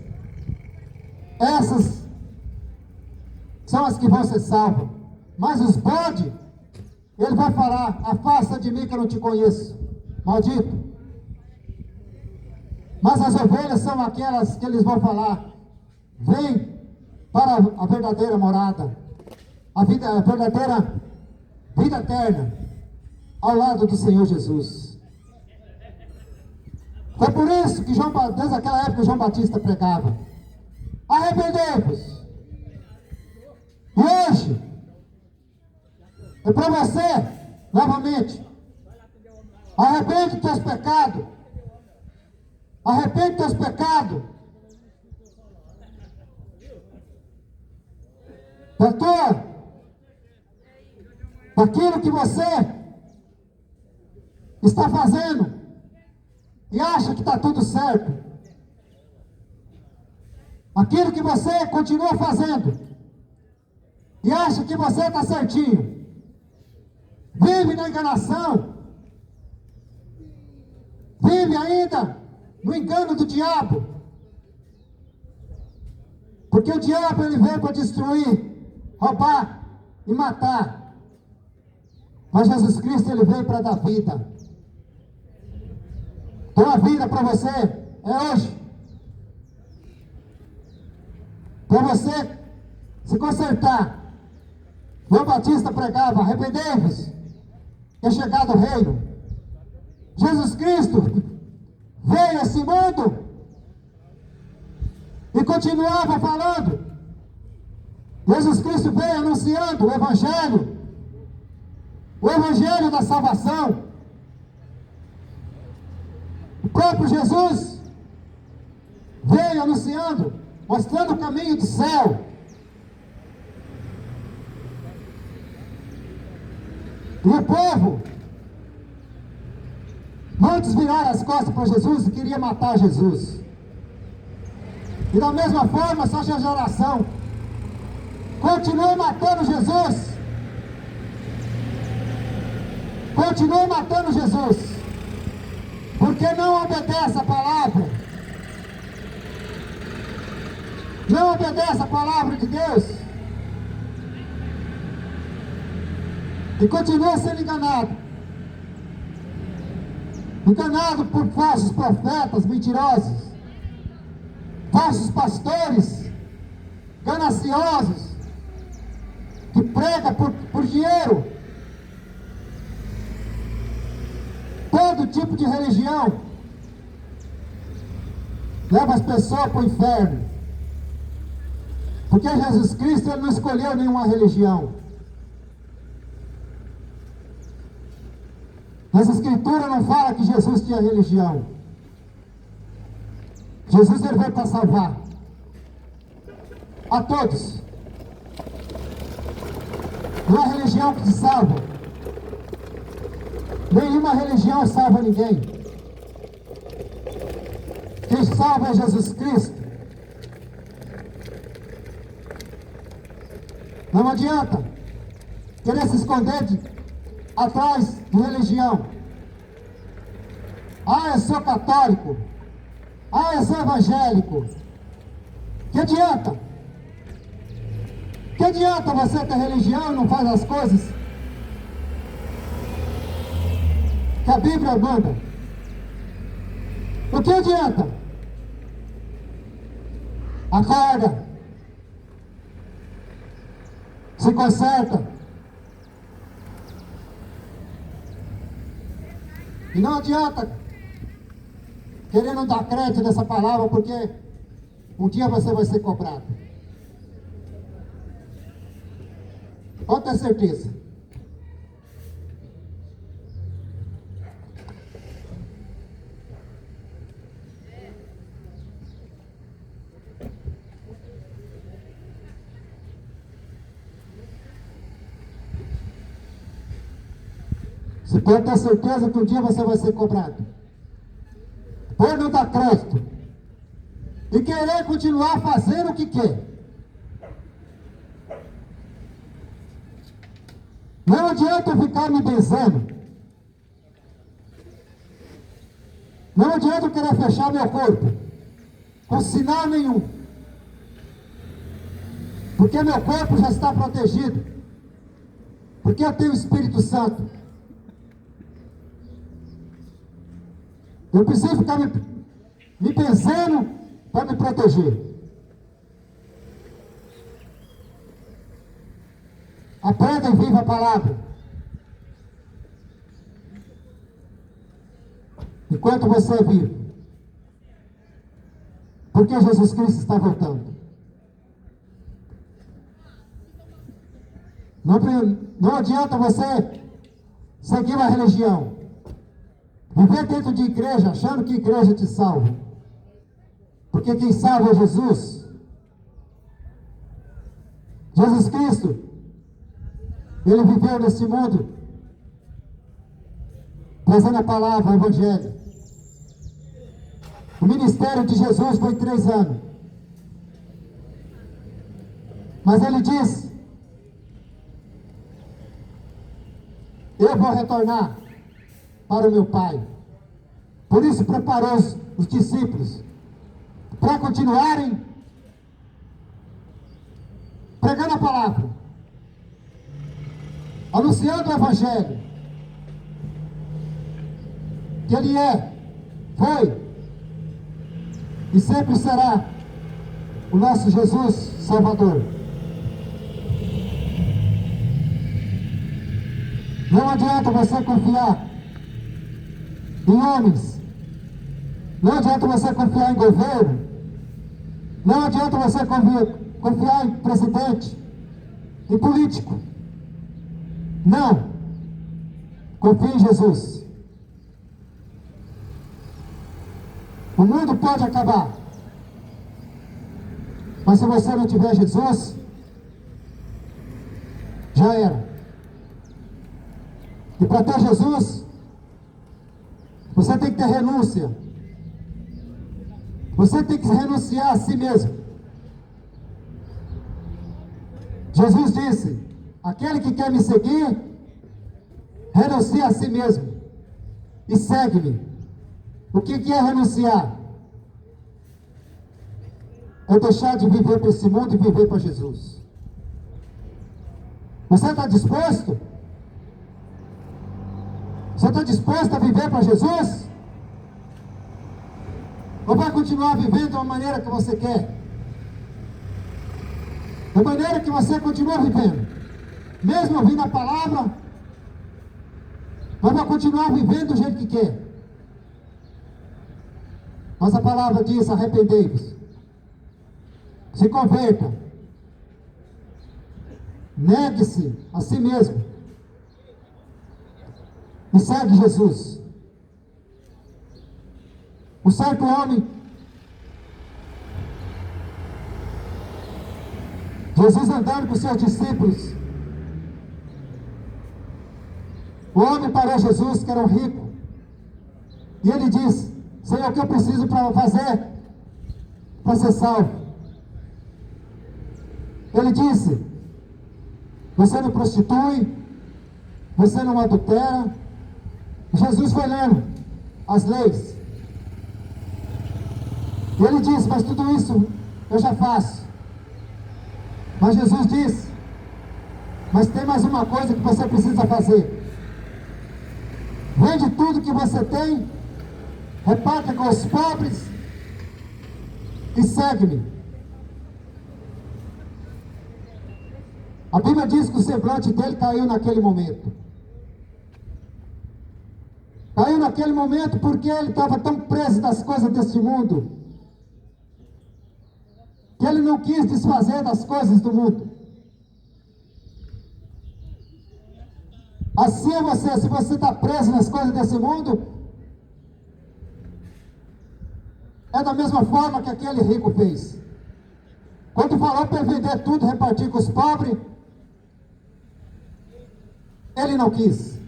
essas são as que vão ser salvas. Mas os bodes, ele vai falar: afasta de mim que eu não te conheço, maldito. Mas as ovelhas são aquelas que eles vão falar: vem para a verdadeira morada, a verdadeira vida eterna, ao lado do Senhor Jesus. Foi por isso que desde aquela época João Batista pregava: arrependei-vos. E hoje é para você, novamente, arrepende teus pecados. Arrepende teus pecados. Daquilo que você está fazendo e acha que está tudo certo. Aquilo que você continua fazendo e acha que você está certinho, vive na enganação, vive ainda no engano do diabo, porque o diabo ele veio para destruir, roubar e matar, mas Jesus Cristo ele veio para dar vida. Então a vida para você é hoje, para você se consertar. João Batista pregava: arrependei-vos, que é chegado o reino. Jesus Cristo veio a esse mundo e continuava falando. Jesus Cristo veio anunciando o Evangelho da salvação. O próprio Jesus veio anunciando, mostrando o caminho do céu. E o povo, muitos viraram as costas para Jesus e queriam matar Jesus. E da mesma forma, essa geração continua matando Jesus. Continua matando Jesus, porque não obedece a palavra. Não obedece a palavra de Deus. E continua sendo enganado. Enganado por falsos profetas mentirosos, falsos pastores gananciosos, que pregam por dinheiro. Todo tipo de religião leva as pessoas para o inferno, porque Jesus Cristo ele não escolheu nenhuma religião. Mas a Escritura não fala que Jesus tinha religião. Jesus ele veio para salvar a todos. Não é religião que te salva. Nenhuma religião salva ninguém. Quem salva é Jesus Cristo. Não adianta querer se esconder atrás de religião. Ah, eu sou católico. Ah, eu sou evangélico. Que adianta? Que adianta você ter religião e não faz as coisas que a Bíblia manda? O que adianta? Acorda, se conserta. E não adianta querendo dar crédito nessa palavra, porque um dia você vai ser cobrado. Pode ter certeza. Você pode ter certeza que um dia você vai ser cobrado. Por não dar crédito. E querer continuar fazendo o que quer. Não adianta eu ficar me benzendo. Não adianta eu querer fechar meu corpo com sinal nenhum. Porque meu corpo já está protegido. Porque eu tenho o Espírito Santo. Eu preciso ficar me benzendo para me proteger. Aprenda e viva a palavra. Enquanto você vive. Porque Jesus Cristo está voltando. Não adianta você seguir uma religião. Viver dentro de igreja, achando que igreja te salva. Porque quem salva é Jesus. Jesus Cristo, ele viveu nesse mundo, trazendo a palavra, o Evangelho. O ministério de Jesus foi 3 anos. Mas ele disse eu vou retornar para o meu Pai. Por isso preparou os discípulos para continuarem pregando a palavra, anunciando o Evangelho, que Ele foi e sempre será o nosso Jesus Salvador. Não adianta você confiar em homens, não adianta você confiar em governo, não adianta você confiar em presidente, em político. Não, confie em Jesus. O mundo pode acabar, mas se você não tiver Jesus, já era. E para ter Jesus, você tem que ter renúncia. Você tem que renunciar a si mesmo. Jesus disse: aquele que quer me seguir, renuncia a si mesmo e segue-me. O que é renunciar? É deixar de viver para esse mundo e viver para Jesus. Você está disposto? Você está disposto a viver para Jesus? Ou vai continuar vivendo da maneira que você quer? Da maneira que você continua vivendo, mesmo ouvindo a palavra, mas vai continuar vivendo do jeito que quer. Mas a palavra diz: arrependei-vos, se converta, negue-se a si mesmo e segue Jesus. Um certo homem, Jesus andando com seus discípulos, o homem parou Jesus, que era um rico, e ele disse: Senhor, o que eu preciso para fazer para ser salvo? Ele disse: você não prostitui, você não adultera. Jesus foi lendo as leis, e ele disse: mas tudo isso eu já faço. Mas Jesus disse: mas tem mais uma coisa que você precisa fazer. Vende tudo que você tem, reparta com os pobres e segue-me. A Bíblia diz que o semblante dele caiu naquele momento. Caiu naquele momento porque ele estava tão preso das coisas deste mundo, que ele não quis desfazer das coisas do mundo. Assim é você, se você está preso nas coisas desse mundo, é da mesma forma que aquele rico fez. Quando falou para ele vender tudo, repartir com os pobres, ele não quis.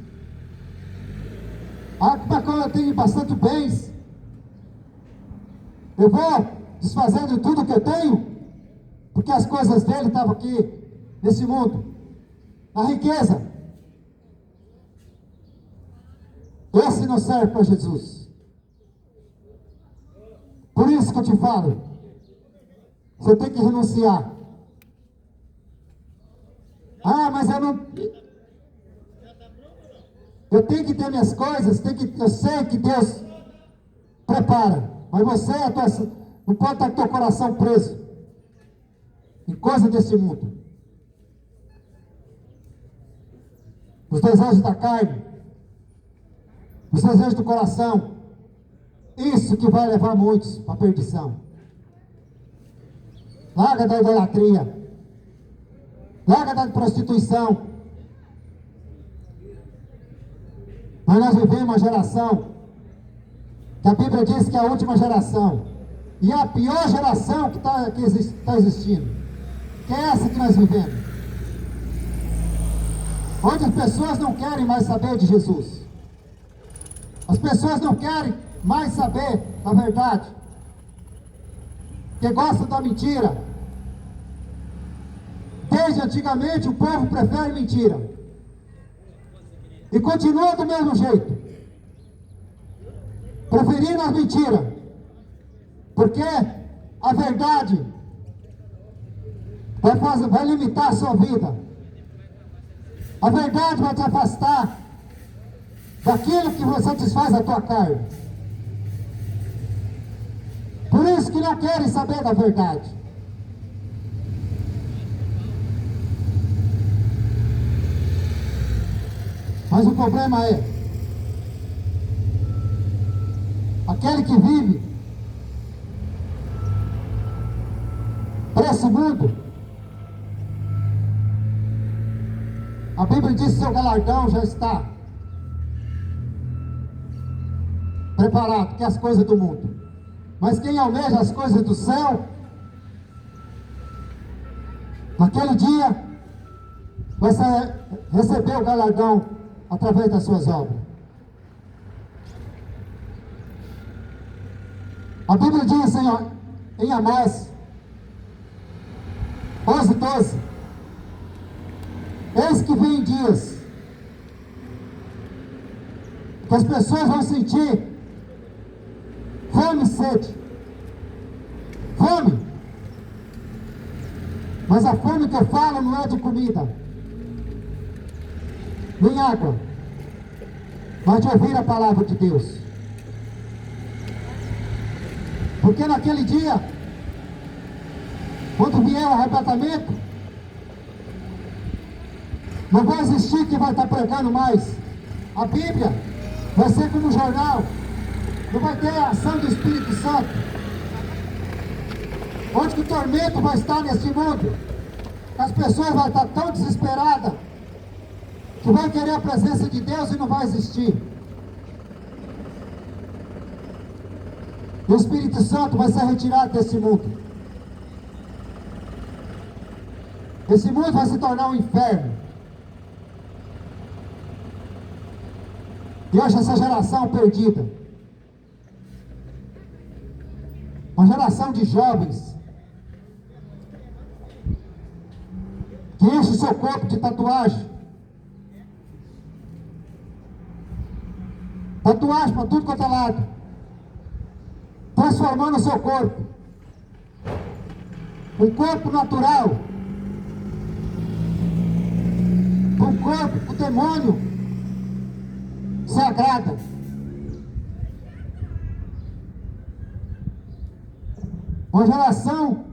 Ah, mas como eu tenho bastante bens, eu vou desfazendo tudo que eu tenho, porque as coisas dele estavam aqui, nesse mundo, a riqueza. Esse não serve para Jesus. Por isso que eu te falo, você tem que renunciar. Ah, mas eu tenho que ter minhas coisas, eu sei que Deus prepara, mas você não pode estar com teu coração preso em coisas desse mundo. Os desejos da carne, os desejos do coração, isso que vai levar muitos para a perdição. Larga da idolatria, larga da prostituição. Mas nós vivemos uma geração que a Bíblia diz que é a última geração, e é a pior geração que está existindo, que é essa que nós vivemos, onde as pessoas não querem mais saber de Jesus. As pessoas não querem mais saber da verdade, que gostam da mentira. Desde antigamente o povo prefere mentira. E continua do mesmo jeito, preferindo as mentiras, porque a verdade vai limitar a sua vida. A verdade vai te afastar daquilo que satisfaz a tua carne. Por isso que não querem saber da verdade. Mas o problema é aquele que vive para esse mundo. A Bíblia diz que seu galardão já está preparado, que é as coisas do mundo. Mas quem almeja as coisas do céu, naquele dia, vai receber o galardão através das suas obras. A Bíblia diz em Amós 11:12: eis que vem dias que as pessoas vão sentir fome e sede. Fome. Mas a fome que eu falo não é de comida, nem água, mas de ouvir a palavra de Deus. Porque naquele dia, quando vier o arrebatamento, não vai existir quem vai estar pregando mais. A Bíblia vai ser como um jornal. Não vai ter a ação do Espírito Santo. Onde que o tormento vai estar nesse mundo? As pessoas vão estar tão desesperadas que vão querer a presença de Deus e não vai existir. E o Espírito Santo vai ser retirado desse mundo. Esse mundo vai se tornar um inferno. E hoje essa geração perdida, uma geração de jovens que enche o seu corpo de tatuagem. Tatuagem para tudo quanto é lado, transformando o seu corpo, um corpo natural, um corpo que o demônio se agrada. Uma geração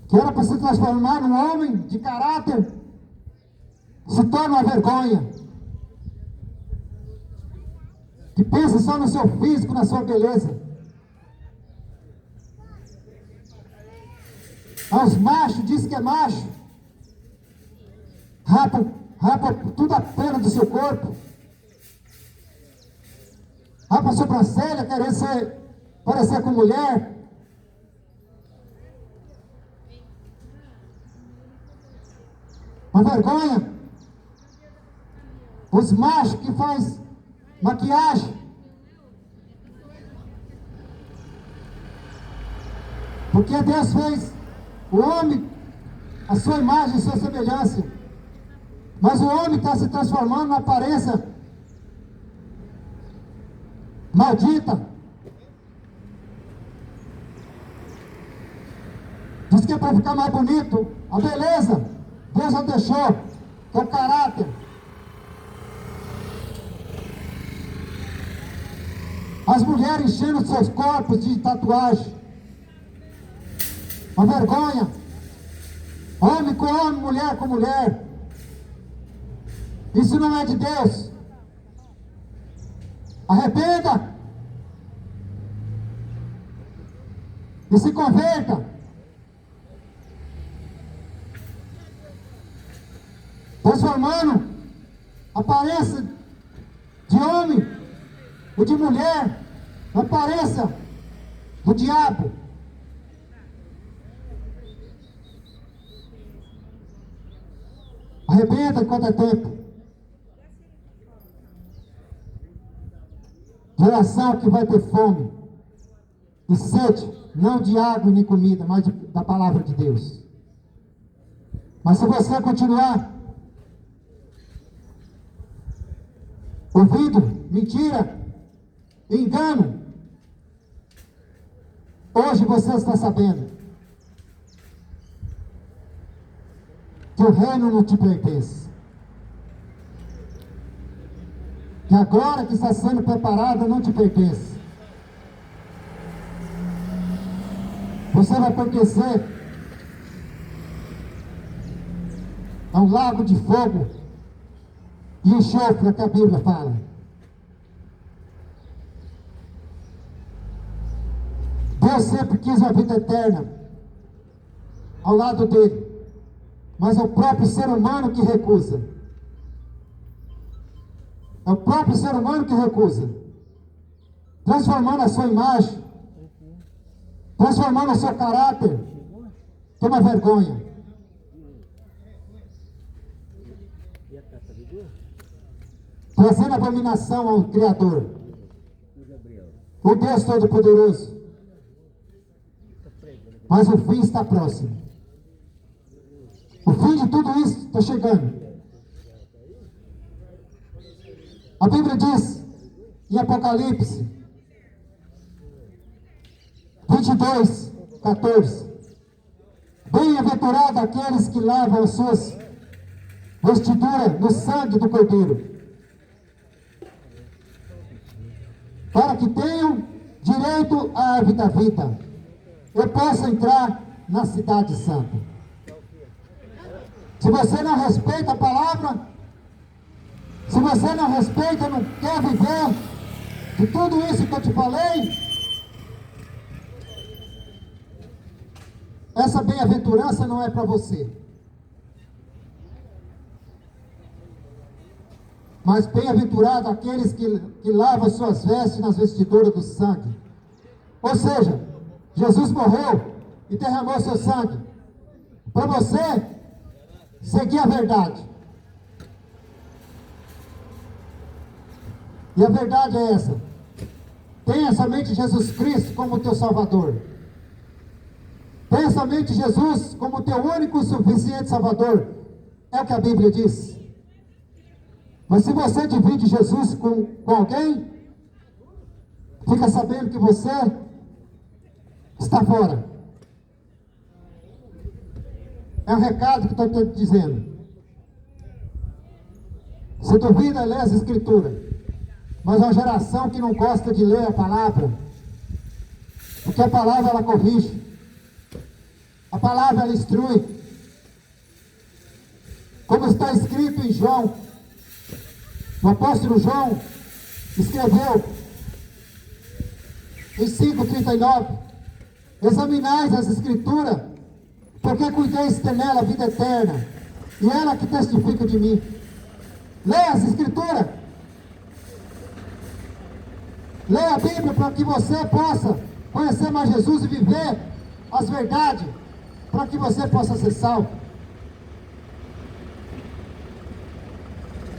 que era para se transformar num homem de caráter, se torna uma vergonha. Que pensa só no seu físico, na sua beleza. Aos machos, diz que é macho, rapa tudo a pena do seu corpo, rapa a sobrancelha, querendo parecer com mulher. Uma vergonha. Os machos que faz maquiagem, porque Deus fez o homem a sua imagem e sua semelhança, mas o homem está se transformando na aparência maldita. Diz que é para ficar mais bonito. A beleza Deus já deixou, que é o caráter. As mulheres enchendo seus corpos de tatuagem. Uma vergonha. Homem com homem, mulher com mulher. Isso não é de Deus. Arrependa. E se converta. Transformando a aparência de homem ou de mulher na aparência do diabo. Arrebenta enquanto é tempo. Geração que vai ter fome e sede, não de água nem comida, mas da palavra de Deus. Mas se você continuar ouvido mentira, engano. Hoje você está sabendo que o reino não te pertence. Que a glória que está sendo preparada não te pertence. Você vai pertencer a um lago de fogo e enxofre que a Bíblia fala. Deus sempre quis uma vida eterna ao lado dele, mas é o próprio ser humano que recusa. É o próprio ser humano que recusa, transformando a sua imagem, transformando o seu caráter. Toma vergonha. Trazendo abominação ao Criador, o Deus Todo-Poderoso. Mas o fim está próximo. O fim de tudo isso está chegando. A Bíblia diz em Apocalipse 22, 14: bem-aventurado aqueles que lavam as suas vestiduras no sangue do Cordeiro, para que tenham direito à árvore da vida, eu posso entrar na cidade santa. Se você não respeita a palavra, se você não respeita, não quer viver de tudo isso que eu te falei, essa bem-aventurança não é para você. Mas bem-aventurado aqueles que lavam suas vestes nas vestiduras do sangue. Ou seja, Jesus morreu e derramou seu sangue para você seguir a verdade. E a verdade é essa: tenha somente Jesus Cristo como teu Salvador. Tenha somente Jesus como teu único e suficiente Salvador. É o que a Bíblia diz. Mas se você divide Jesus com alguém, fica sabendo que você está fora. É um recado que estou te dizendo. Se duvida, lê as Escrituras. Mas é uma geração que não gosta de ler a palavra, porque a palavra ela corrige, a palavra ela instrui. Como está escrito em João, o apóstolo João escreveu em 5,39: examinais as Escrituras, porque cuideis ter nela a vida eterna, e ela que testifica de mim. Leia as Escrituras. Leia a Bíblia para que você possa conhecer mais Jesus e viver as verdades, para que você possa ser salvo.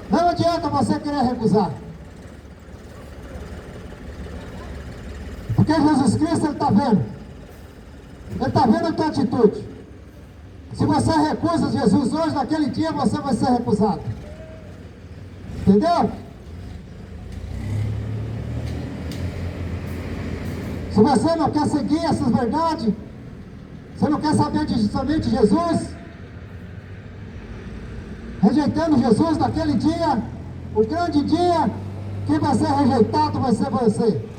Não adianta você querer recusar, porque Jesus Cristo, Ele está vendo. Ele está vendo a tua atitude. Se você recusa Jesus hoje, naquele dia você vai ser recusado. Entendeu? Se você não quer seguir essas verdades, você não quer saber de somente Jesus, rejeitando Jesus naquele dia, o grande dia, quem vai ser rejeitado vai ser você.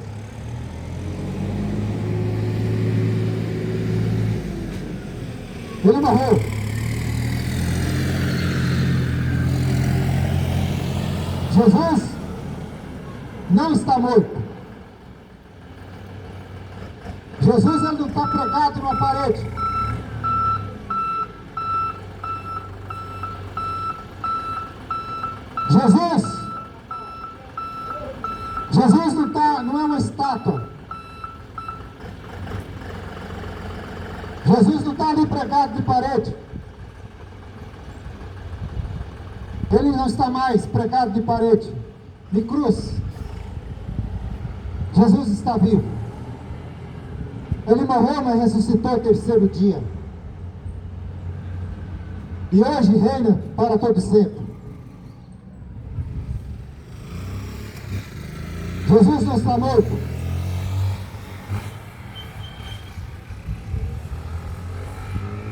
Ele morreu. Jesus não está morto. Jesus ele não está pregado numa parede. Jesus não é uma estátua. Jesus não está ali pregado de parede. Ele não está mais pregado de parede, de cruz. Jesus está vivo. Ele morreu, mas ressuscitou ao terceiro dia. E hoje reina para todo sempre. Jesus não está morto.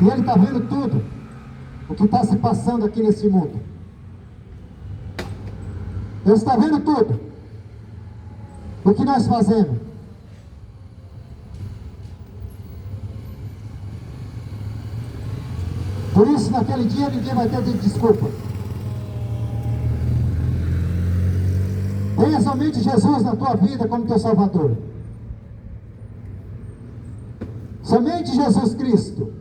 E Ele está vendo tudo o que está se passando aqui nesse mundo. Ele está vendo tudo o que nós fazemos. Por isso, naquele dia, ninguém vai ter desculpa. Tenha somente Jesus na tua vida como teu Salvador. Somente Jesus Cristo.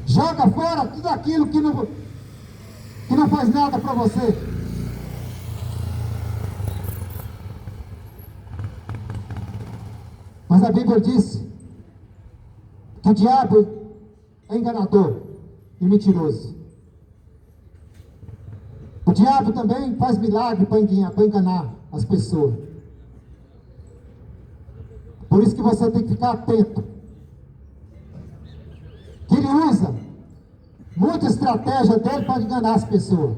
Joga fora tudo aquilo que não faz nada para você. Mas a Bíblia diz que o diabo é enganador e mentiroso. O diabo também faz milagre para enganar as pessoas. Por isso que você tem que ficar atento. Que ele usa muita estratégia dele para enganar as pessoas.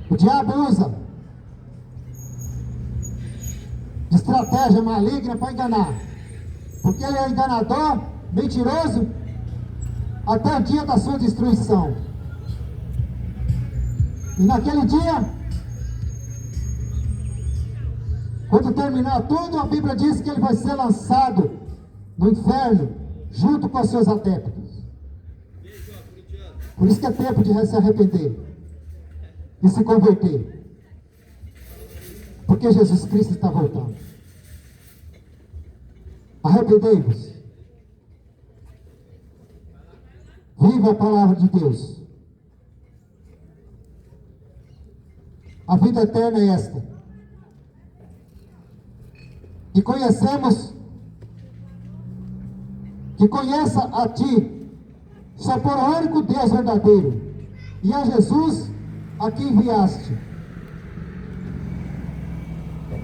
O diabo usa de estratégia maligna para enganar. Porque ele é enganador, mentiroso, até o dia da sua destruição. E naquele dia, quando terminar tudo, a Bíblia diz que ele vai ser lançado no inferno, junto com os seus adeptos. Por isso que é tempo de se arrepender e se converter. Porque Jesus Cristo está voltando. Arrependei-vos. Viva a palavra de Deus. A vida eterna é esta. Que conhecemos, que conheça a Ti, só por o único Deus verdadeiro, e a Jesus a quem enviaste.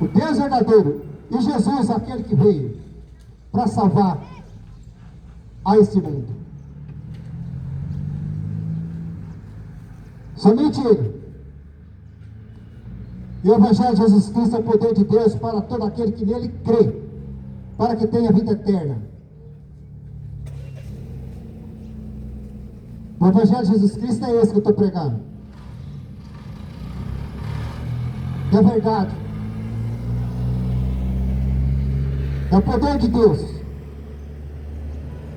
O Deus verdadeiro e Jesus, aquele que veio para salvar a este mundo. Somente Ele. E o Evangelho de Jesus Cristo é o poder de Deus para todo aquele que nele crê, para que tenha vida eterna. O Evangelho de Jesus Cristo é esse que eu estou pregando. É verdade. É o poder de Deus.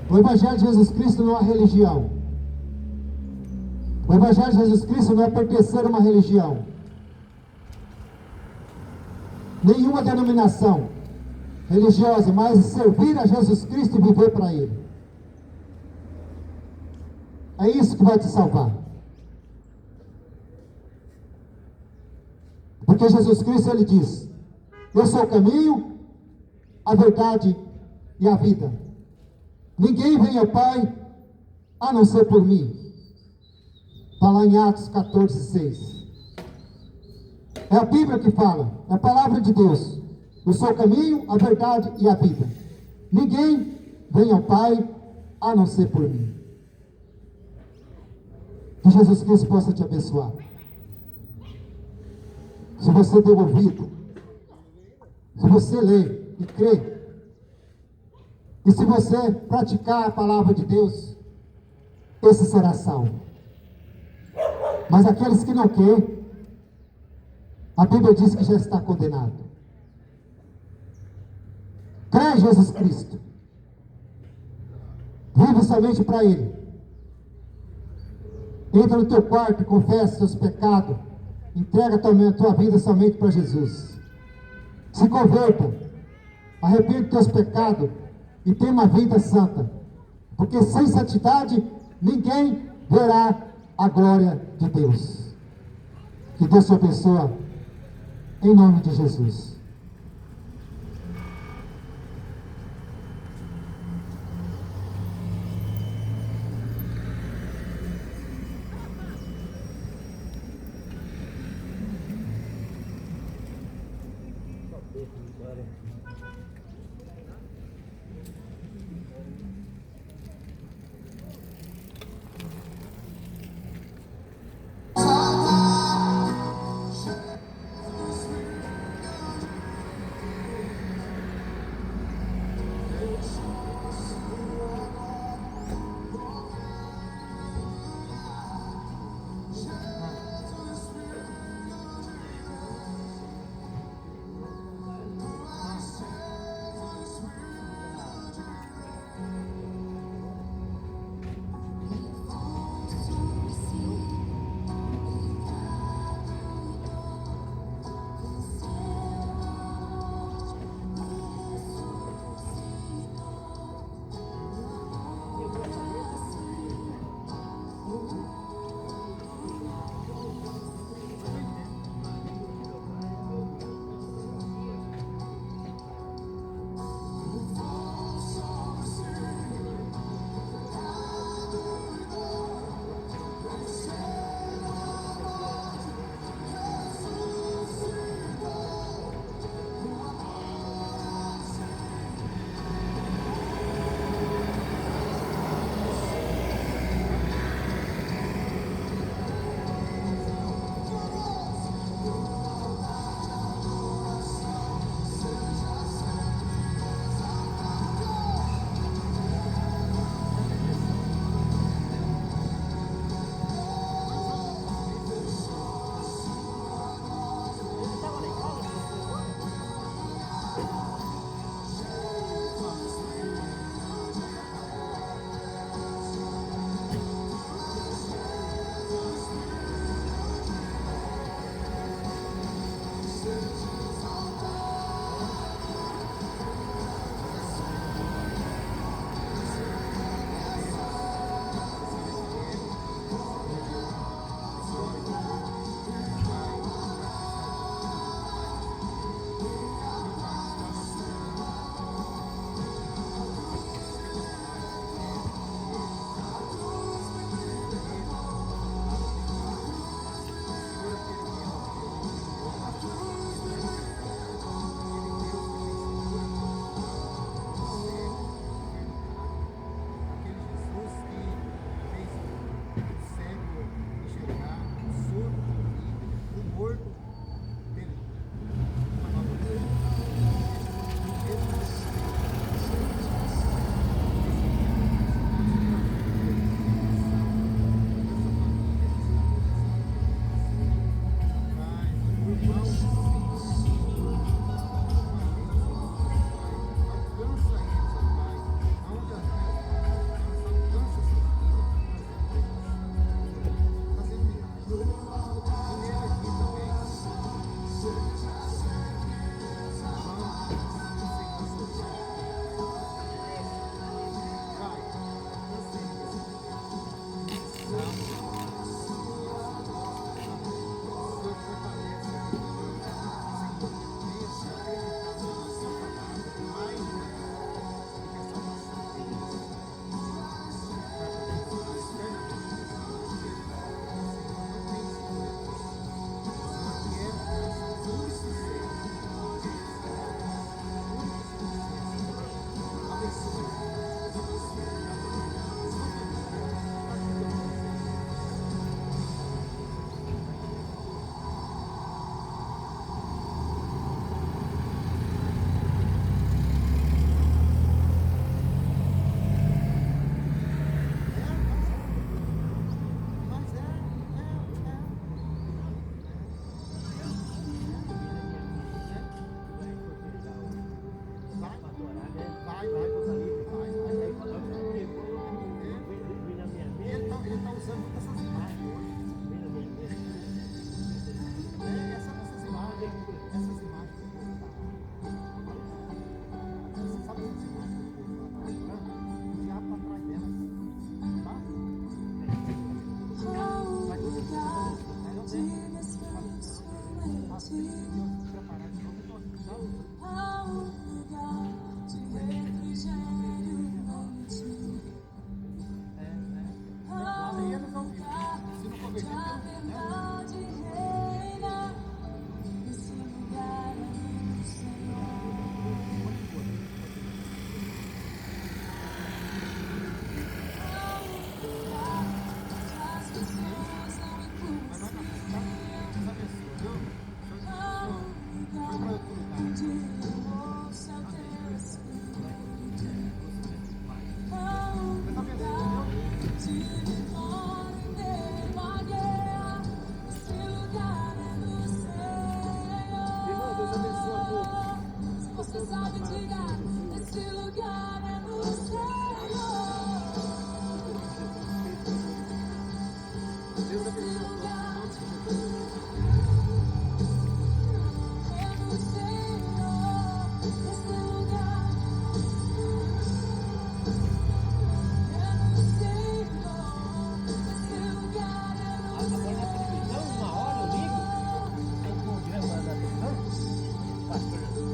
O Evangelho de Jesus Cristo não é religião. O Evangelho de Jesus Cristo não é pertencer a uma religião. Nenhuma denominação religiosa, mas servir a Jesus Cristo e viver para Ele. É isso que vai te salvar. Porque Jesus Cristo, Ele diz: eu sou o caminho, a verdade e a vida. Ninguém vem ao Pai a não ser por mim. Está lá em Atos 14:6. É a Bíblia que fala, é a palavra de Deus. Eu sou o caminho, a verdade e a vida. Ninguém vem ao Pai a não ser por mim. Que Jesus Cristo possa te abençoar. Se você der ouvido, se você ler e crer, e se você praticar a palavra de Deus, esse será salvo. Mas aqueles que não querem, a Bíblia diz que já está condenado. Crê em Jesus Cristo. Vive somente para Ele. Entra no teu quarto e confessa seus pecados. Entrega a tua vida somente para Jesus. Se converta. Arrepende dos teus pecados e tenha uma vida santa. Porque sem santidade ninguém verá a glória de Deus. Que Deus te abençoe. Em nome de Jesus. Salva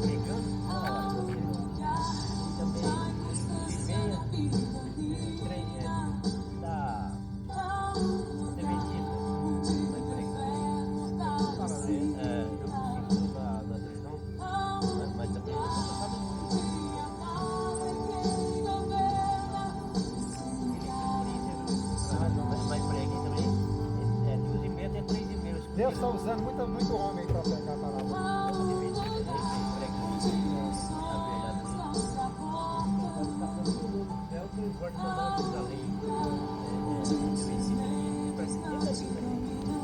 pregando toda hora. E também, da Adventista, vai pregar. Fala, né? Eu preciso da televisão, mas também eu não sabe mas prega também. De 2,5 até 3,5. Deus está usando muito homem para pregar a palavra.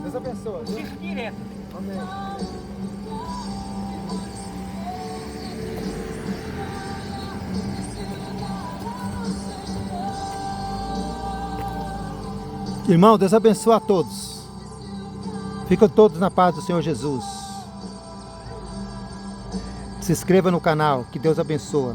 Deus abençoe. Direto. Amém. Irmão, Deus abençoe a todos. Ficam todos na paz do Senhor Jesus. Se inscreva no canal. Que Deus abençoe.